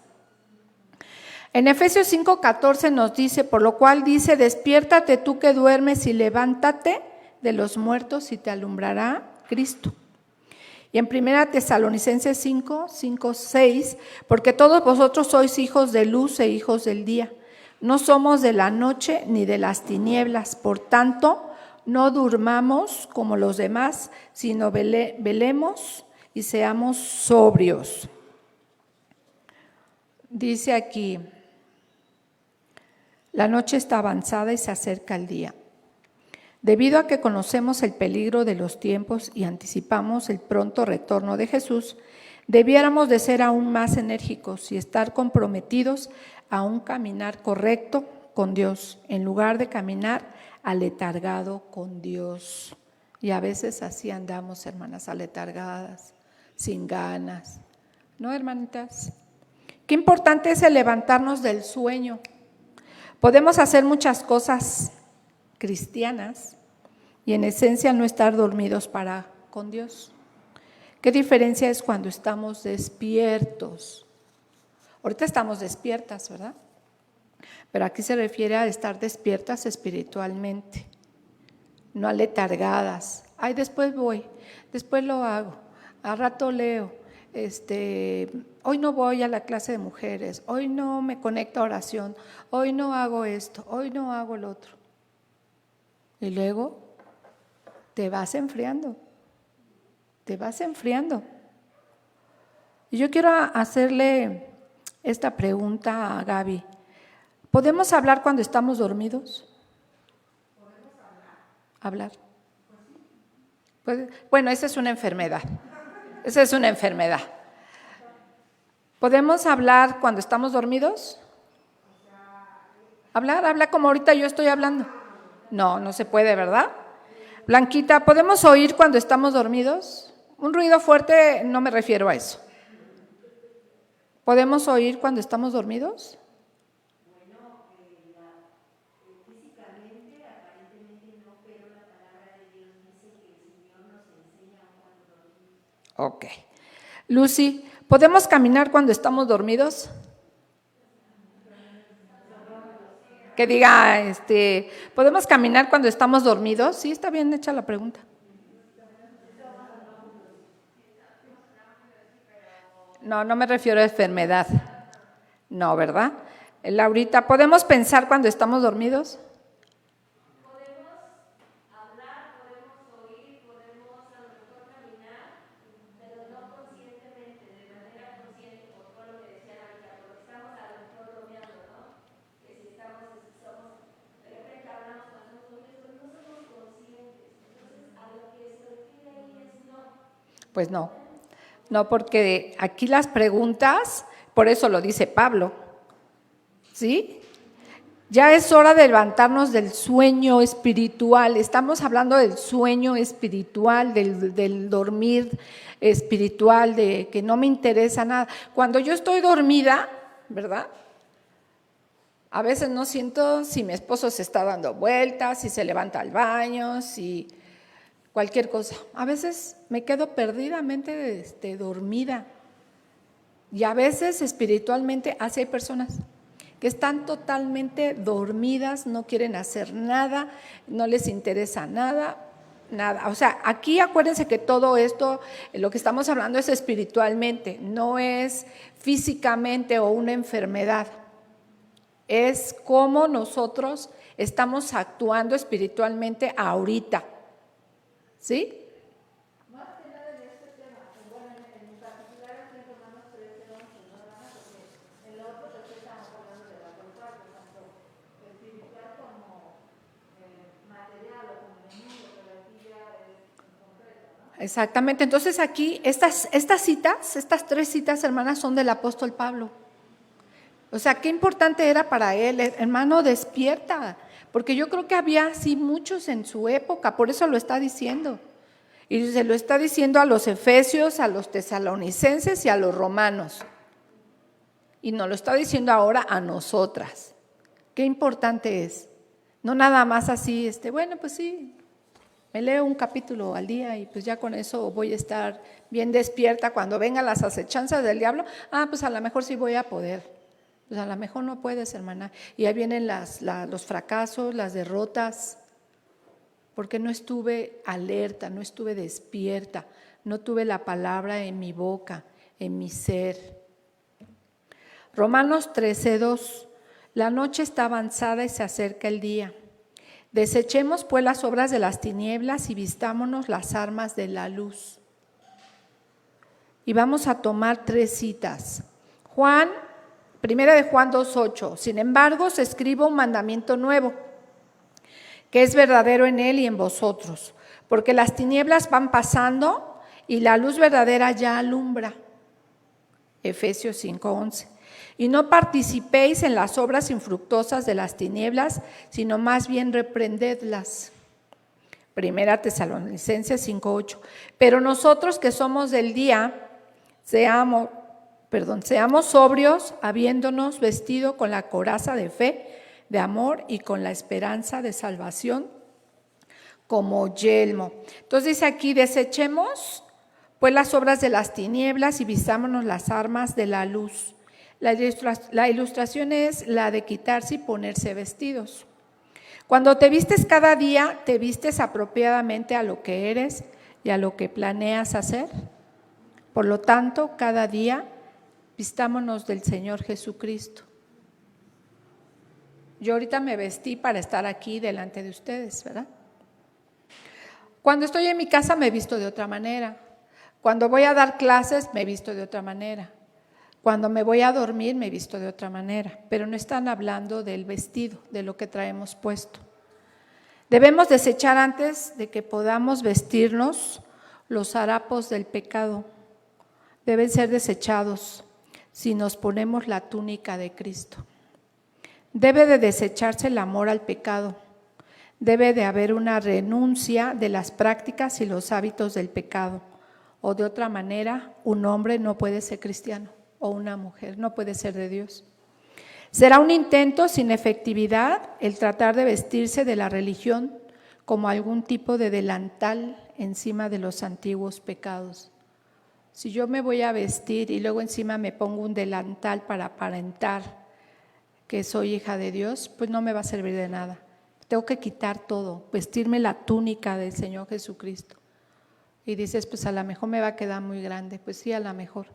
En Efesios 5:14 nos dice, por lo cual dice, despiértate tú que duermes y levántate de los muertos y te alumbrará Cristo. Y en 1 Tesalonicenses 5:6, porque todos vosotros sois hijos de luz e hijos del día. No somos de la noche ni de las tinieblas, por tanto, no durmamos como los demás, sino velemos y seamos sobrios. Dice aquí, la noche está avanzada y se acerca el día. Debido a que conocemos el peligro de los tiempos y anticipamos el pronto retorno de Jesús, debiéramos de ser aún más enérgicos y estar comprometidos a un caminar correcto con Dios, en lugar de caminar aletargado con Dios. Y a veces así andamos, hermanas, aletargadas, sin ganas. ¿No, hermanitas? Qué importante es el levantarnos del sueño. Podemos hacer muchas cosas cristianas y en esencia no estar dormidos para con Dios. ¿Qué diferencia es cuando estamos despiertos? Ahorita estamos despiertas, ¿verdad? Pero aquí se refiere a estar despiertas espiritualmente, no aletargadas. Ay, después voy, después lo hago, al rato leo, hoy no voy a la clase de mujeres, hoy no me conecto a oración, hoy no hago esto, hoy no hago lo otro. Y luego te vas enfriando, te vas enfriando. Y yo quiero hacerle esta pregunta a Gaby. ¿Podemos hablar cuando estamos dormidos? ¿Podemos Hablar. Pues, bueno, esa es una enfermedad. Esa es una enfermedad. ¿Podemos hablar cuando estamos dormidos? Hablar como ahorita yo estoy hablando. No, no se puede, ¿verdad? Blanquita, ¿podemos oír cuando estamos dormidos? Un ruido fuerte, no me refiero a eso. ¿Podemos oír cuando estamos dormidos? Bueno, físicamente, aparentemente no, pero la palabra de Dios dice que el Señor nos enseña cuando dormimos. Ok. Lucy, ¿podemos caminar cuando estamos dormidos? Que diga, ¿podemos caminar cuando estamos dormidos? Sí, está bien hecha la pregunta. No, no me refiero a enfermedad. No, ¿verdad? Laurita, ¿podemos pensar cuando estamos dormidos? Podemos hablar, podemos oír, podemos a lo mejor caminar, pero no conscientemente, de manera consciente, por todo lo que decía ahorita, porque estamos a lo mejor bromeando, ¿no? Que si somos, de repente hablamos cuando somos niños, pero no somos conscientes. Entonces, a lo que se refiere ahí es no. Pues no. No, porque aquí las preguntas, por eso lo dice Pablo, ¿sí? Ya es hora de levantarnos del sueño espiritual. Estamos hablando del sueño espiritual, del dormir espiritual, de que no me interesa nada. Cuando yo estoy dormida, ¿verdad? A veces no siento si mi esposo se está dando vueltas, si se levanta al baño, si cualquier cosa. A veces me quedo perdidamente dormida. Y a veces espiritualmente, así hay personas que están totalmente dormidas, no quieren hacer nada, no les interesa nada. O sea, aquí acuérdense que todo esto, lo que estamos hablando es espiritualmente, no es físicamente o una enfermedad. Es cómo nosotros estamos actuando espiritualmente ahorita. ¿Sí? Más que nada en este tema, bueno, en particular aquí en Romanos 13, 11, ¿no, hermana? Porque en lo otro pues estamos hablando de las dos partes, tanto espiritual como material o como en el mundo, pero aquí ya es en concreto, ¿no? Exactamente. Entonces aquí estas citas, estas 3 citas, hermanas, son del apóstol Pablo. O sea, qué importante era para él, hermano, despierta. Porque yo creo que había así muchos en su época, por eso lo está diciendo. Y se lo está diciendo a los efesios, a los tesalonicenses y a los romanos. Y nos lo está diciendo ahora a nosotras. Qué importante es. No nada más así, bueno, pues sí, me leo un capítulo al día y pues ya con eso voy a estar bien despierta. Cuando vengan las acechanzas del diablo, pues a lo mejor sí voy a poder. Pues a lo mejor no puedes, hermana. Y ahí vienen los fracasos, las derrotas, porque no estuve alerta, no estuve despierta, no tuve la palabra en mi boca, en mi ser. Romanos 13:2. La noche está avanzada y se acerca el día. Desechemos pues las obras de las tinieblas y vistámonos las armas de la luz. Y vamos a tomar 3 citas. Primera de Juan 2:8. Sin embargo, os escribo un mandamiento nuevo, que es verdadero en él y en vosotros, porque las tinieblas van pasando y la luz verdadera ya alumbra. Efesios 5:11. Y no participéis en las obras infructuosas de las tinieblas, sino más bien reprendedlas. Primera Tesalonicenses 5:8. Pero nosotros que somos del día, seamos sobrios, habiéndonos vestido con la coraza de fe, de amor y con la esperanza de salvación como yelmo. Entonces dice aquí, desechemos pues las obras de las tinieblas y vistámonos las armas de la luz. La ilustración es la de quitarse y ponerse vestidos. Cuando te vistes cada día, te vistes apropiadamente a lo que eres y a lo que planeas hacer. Por lo tanto, cada día vistámonos del Señor Jesucristo. Yo ahorita me vestí para estar aquí delante de ustedes, ¿verdad? Cuando estoy en mi casa me visto de otra manera. Cuando voy a dar clases me visto de otra manera. Cuando me voy a dormir me visto de otra manera. Pero no están hablando del vestido, de lo que traemos puesto. Debemos desechar antes de que podamos vestirnos los harapos del pecado. Deben ser desechados si nos ponemos la túnica de Cristo. Debe de desecharse el amor al pecado. Debe de haber una renuncia de las prácticas y los hábitos del pecado. O de otra manera, un hombre no puede ser cristiano o una mujer no puede ser de Dios. Será un intento sin efectividad el tratar de vestirse de la religión como algún tipo de delantal encima de los antiguos pecados. Si yo me voy a vestir y luego encima me pongo un delantal para aparentar que soy hija de Dios, pues no me va a servir de nada. Tengo que quitar todo, vestirme la túnica del Señor Jesucristo. Y dices, pues a lo mejor me va a quedar muy grande. Pues sí, a lo mejor.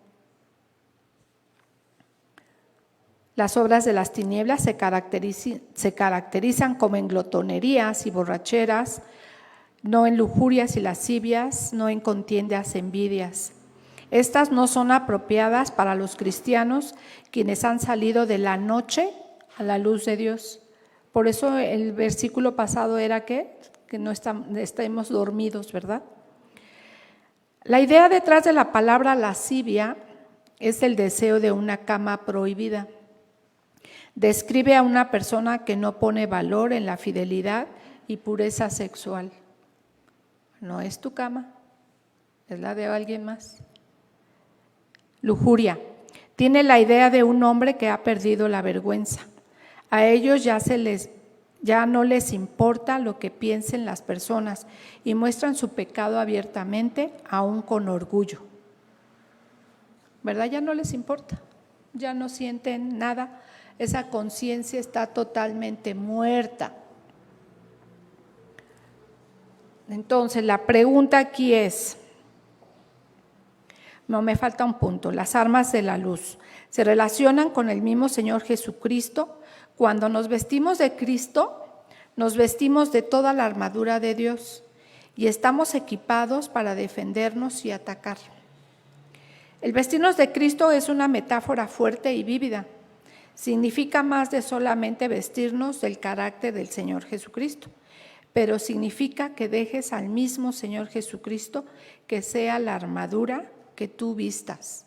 Las obras de las tinieblas se caracterizan como en glotonerías y borracheras, no en lujurias y lascivias, no en contiendas, envidias. Estas no son apropiadas para los cristianos, quienes han salido de la noche a la luz de Dios. Por eso el versículo pasado era que no estemos dormidos, ¿verdad? La idea detrás de la palabra lascivia es el deseo de una cama prohibida. Describe a una persona que no pone valor en la fidelidad y pureza sexual. No es tu cama, es la de alguien más. Lujuria. Tiene la idea de un hombre que ha perdido la vergüenza. A ellos ya no les importa lo que piensen las personas y muestran su pecado abiertamente, aún con orgullo. ¿Verdad? Ya no les importa, ya no sienten nada, esa conciencia está totalmente muerta. Entonces, la pregunta aquí es, no, me falta un punto, las armas de la luz se relacionan con el mismo Señor Jesucristo. Cuando nos vestimos de Cristo, nos vestimos de toda la armadura de Dios y estamos equipados para defendernos y atacar. El vestirnos de Cristo es una metáfora fuerte y vívida. Significa más de solamente vestirnos del carácter del Señor Jesucristo, pero significa que dejes al mismo Señor Jesucristo que sea la armadura que tú vistas.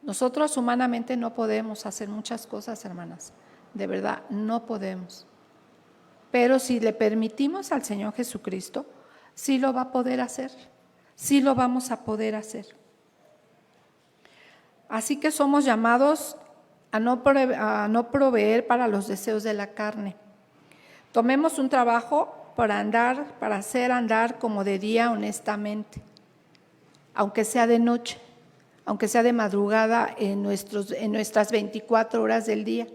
Nosotros humanamente no podemos hacer muchas cosas, hermanas, de verdad no podemos. Pero si le permitimos al Señor Jesucristo, sí lo va a poder hacer, sí lo vamos a poder hacer. Así que somos llamados a no proveer para los deseos de la carne. Tomemos un trabajo para hacer andar como de día honestamente, aunque sea de noche, aunque sea de madrugada en nuestras 24 horas del día.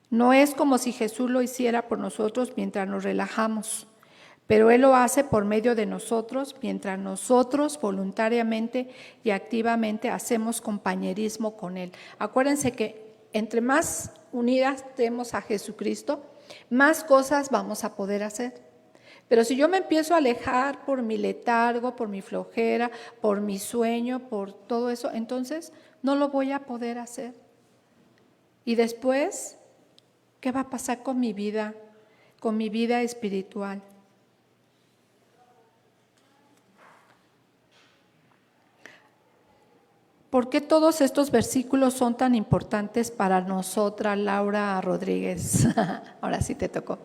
No es como si Jesús lo hiciera por nosotros mientras nos relajamos, pero Él lo hace por medio de nosotros mientras nosotros voluntariamente y activamente hacemos compañerismo con Él. Acuérdense que entre más unidas estemos a Jesucristo, más cosas vamos a poder hacer. Pero si yo me empiezo a alejar por mi letargo, por mi flojera, por mi sueño, por todo eso, entonces no lo voy a poder hacer. Y después, ¿qué va a pasar con mi vida espiritual? ¿Por qué todos estos versículos son tan importantes para nosotras, Laura Rodríguez? Ahora sí te tocó.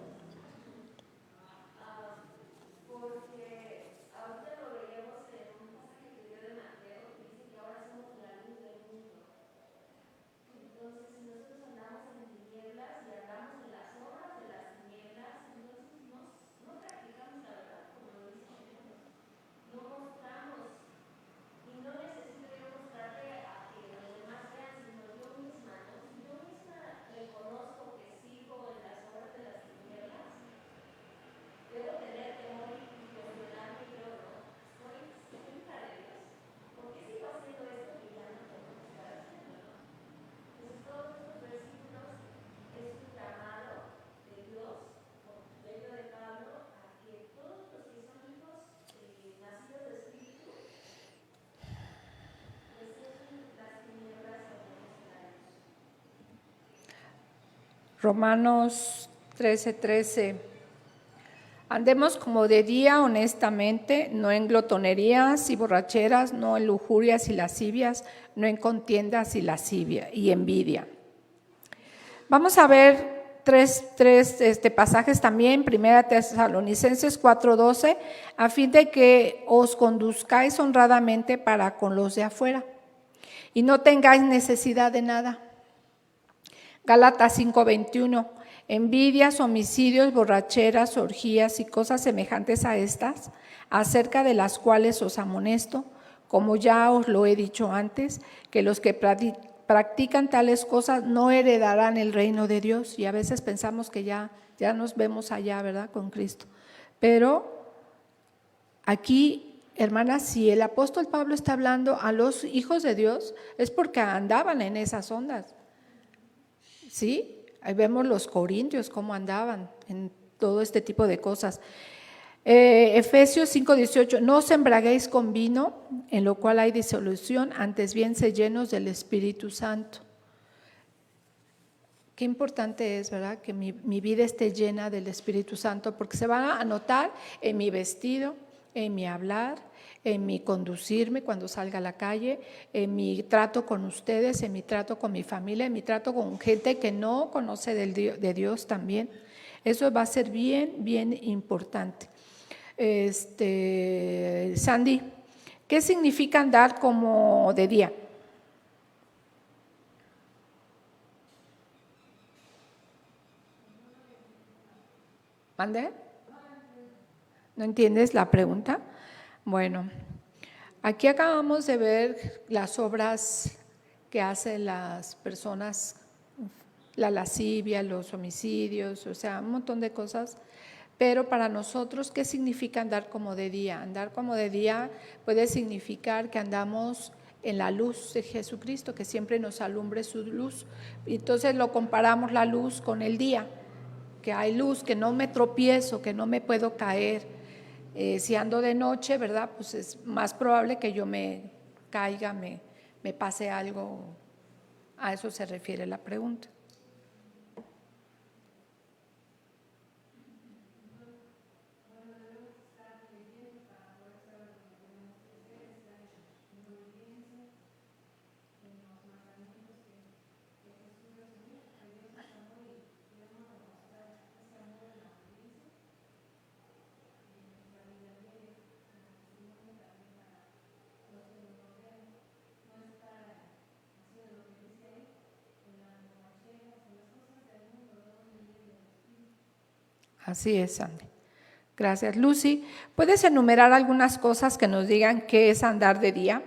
Romanos 13:13. Andemos como de día honestamente, no en glotonerías y borracheras, no en lujurias y lascivias, no en contiendas y lascivia y envidia. Vamos a ver tres pasajes también. Primera Tesalonicenses 4:12, a fin de que os conduzcáis honradamente para con los de afuera y no tengáis necesidad de nada. Gálatas 5:21, envidias, homicidios, borracheras, orgías y cosas semejantes a estas, acerca de las cuales os amonesto, como ya os lo he dicho antes, que los que practican tales cosas no heredarán el reino de Dios. Y a veces pensamos que ya nos vemos allá, ¿verdad?, con Cristo. Pero aquí, hermanas, si el apóstol Pablo está hablando a los hijos de Dios, es porque andaban en esas ondas. ¿Sí? Ahí vemos los corintios cómo andaban en todo este tipo de cosas. Efesios 5:18, no os embriaguéis con vino, en lo cual hay disolución, antes bien sed llenos del Espíritu Santo. Qué importante es, ¿verdad?, que mi vida esté llena del Espíritu Santo, porque se va a notar en mi vestido, en mi hablar, en mi conducirme cuando salga a la calle, en mi trato con ustedes, en mi trato con mi familia, en mi trato con gente que no conoce de Dios también. Eso va a ser bien, bien importante. Sandy, ¿qué significa andar como de día? ¿Mande? ¿No entiendes la pregunta? Bueno, aquí acabamos de ver las obras que hacen las personas, la lascivia, los homicidios, o sea, un montón de cosas. Pero para nosotros, ¿qué significa andar como de día? Andar como de día puede significar que andamos en la luz de Jesucristo, que siempre nos alumbre su luz. Entonces lo comparamos la luz con el día, que hay luz, que no me tropiezo, que no me puedo caer. Si ando de noche, ¿verdad?, pues es más probable que yo me caiga, me pase algo. A eso se refiere la pregunta. Así es, Sandy. Gracias. Lucy, ¿puedes enumerar algunas cosas que nos digan qué es andar de día?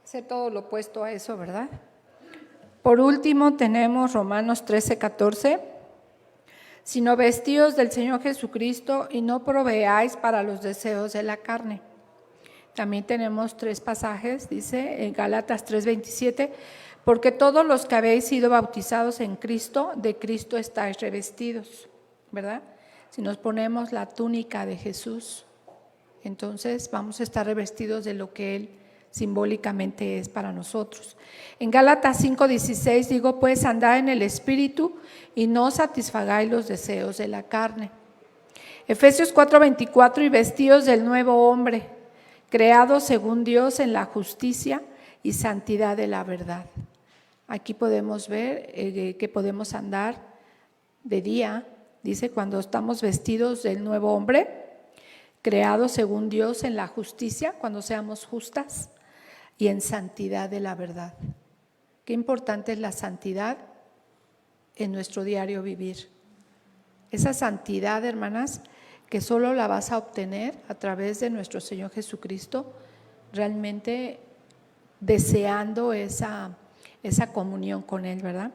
Hacer todo lo opuesto a eso, ¿verdad? Por último tenemos Romanos 13:14, sino vestíos del Señor Jesucristo y no proveáis para los deseos de la carne. También tenemos 3 pasajes, dice en Gálatas 3:27, porque todos los que habéis sido bautizados en Cristo, de Cristo estáis revestidos, ¿verdad? Si nos ponemos la túnica de Jesús, entonces vamos a estar revestidos de lo que Él simbólicamente es para nosotros. En Gálatas 5:16 digo, pues andad en el Espíritu y no satisfagáis los deseos de la carne. Efesios 4:24, y vestíos del nuevo hombre, creado según Dios en la justicia y santidad de la verdad. Aquí podemos ver que podemos andar de día Dice, cuando estamos vestidos del nuevo hombre, creado según Dios en la justicia, cuando seamos justas y en santidad de la verdad. Qué importante es la santidad en nuestro diario vivir. Esa santidad, hermanas, que solo la vas a obtener a través de nuestro Señor Jesucristo, realmente deseando esa comunión con Él, ¿verdad?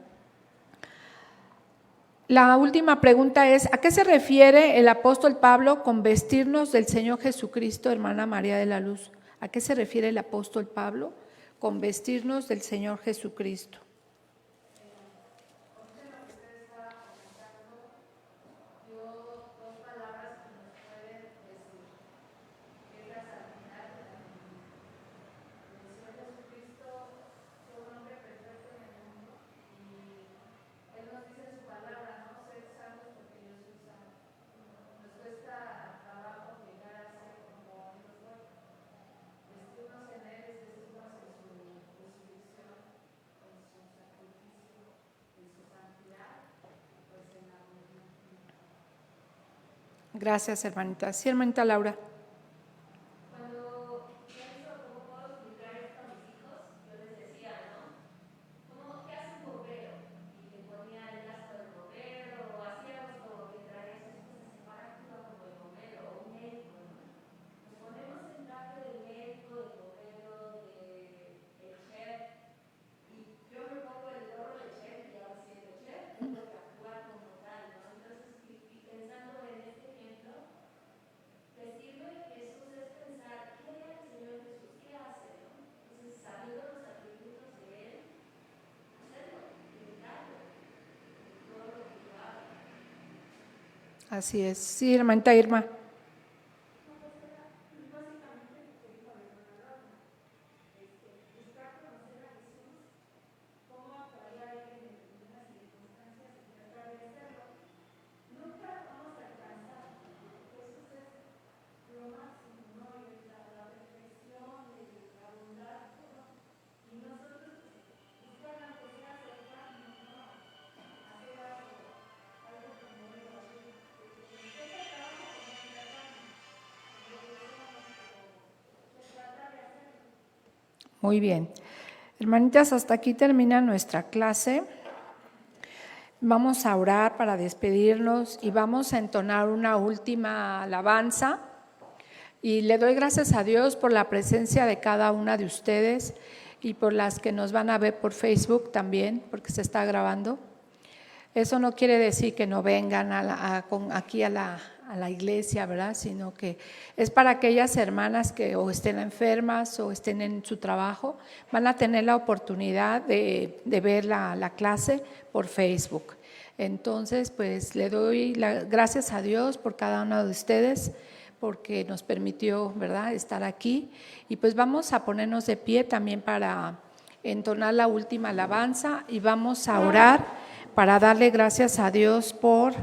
La última pregunta es, ¿a qué se refiere el apóstol Pablo con vestirnos del Señor Jesucristo, hermana María de la Luz? ¿A qué se refiere el apóstol Pablo con vestirnos del Señor Jesucristo? Gracias, hermanita. Sí, hermanita Laura. Así es. Sí, hermanita Irma. Muy bien. Hermanitas, hasta aquí termina nuestra clase. Vamos a orar para despedirnos y vamos a entonar una última alabanza. Y le doy gracias a Dios por la presencia de cada una de ustedes y por las que nos van a ver por Facebook también, porque se está grabando. Eso no quiere decir que no vengan aquí a la iglesia, ¿verdad? Sino que es para aquellas hermanas que o estén enfermas o estén en su trabajo, van a tener la oportunidad de ver la clase por Facebook. Entonces, pues le doy gracias a Dios por cada uno de ustedes, porque nos permitió, ¿verdad?, estar aquí. Y pues vamos a ponernos de pie también para entonar la última alabanza y vamos a orar para darle gracias a Dios por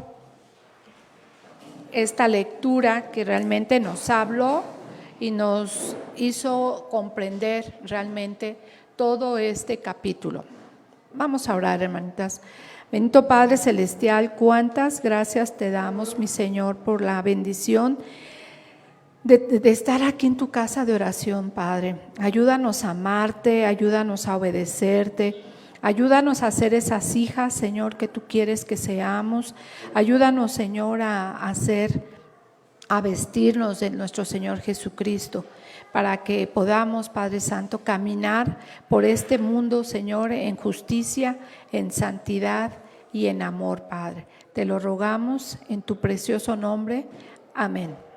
esta lectura que realmente nos habló y nos hizo comprender realmente todo este capítulo. Vamos a orar, hermanitas. Bendito Padre Celestial, cuántas gracias te damos, mi Señor, por la bendición de estar aquí en tu casa de oración, Padre. Ayúdanos a amarte, ayúdanos a obedecerte. Ayúdanos a ser esas hijas, Señor, que tú quieres que seamos. Ayúdanos, Señor, a vestirnos de nuestro Señor Jesucristo, para que podamos, Padre Santo, caminar por este mundo, Señor, en justicia, en santidad y en amor, Padre. Te lo rogamos en tu precioso nombre. Amén.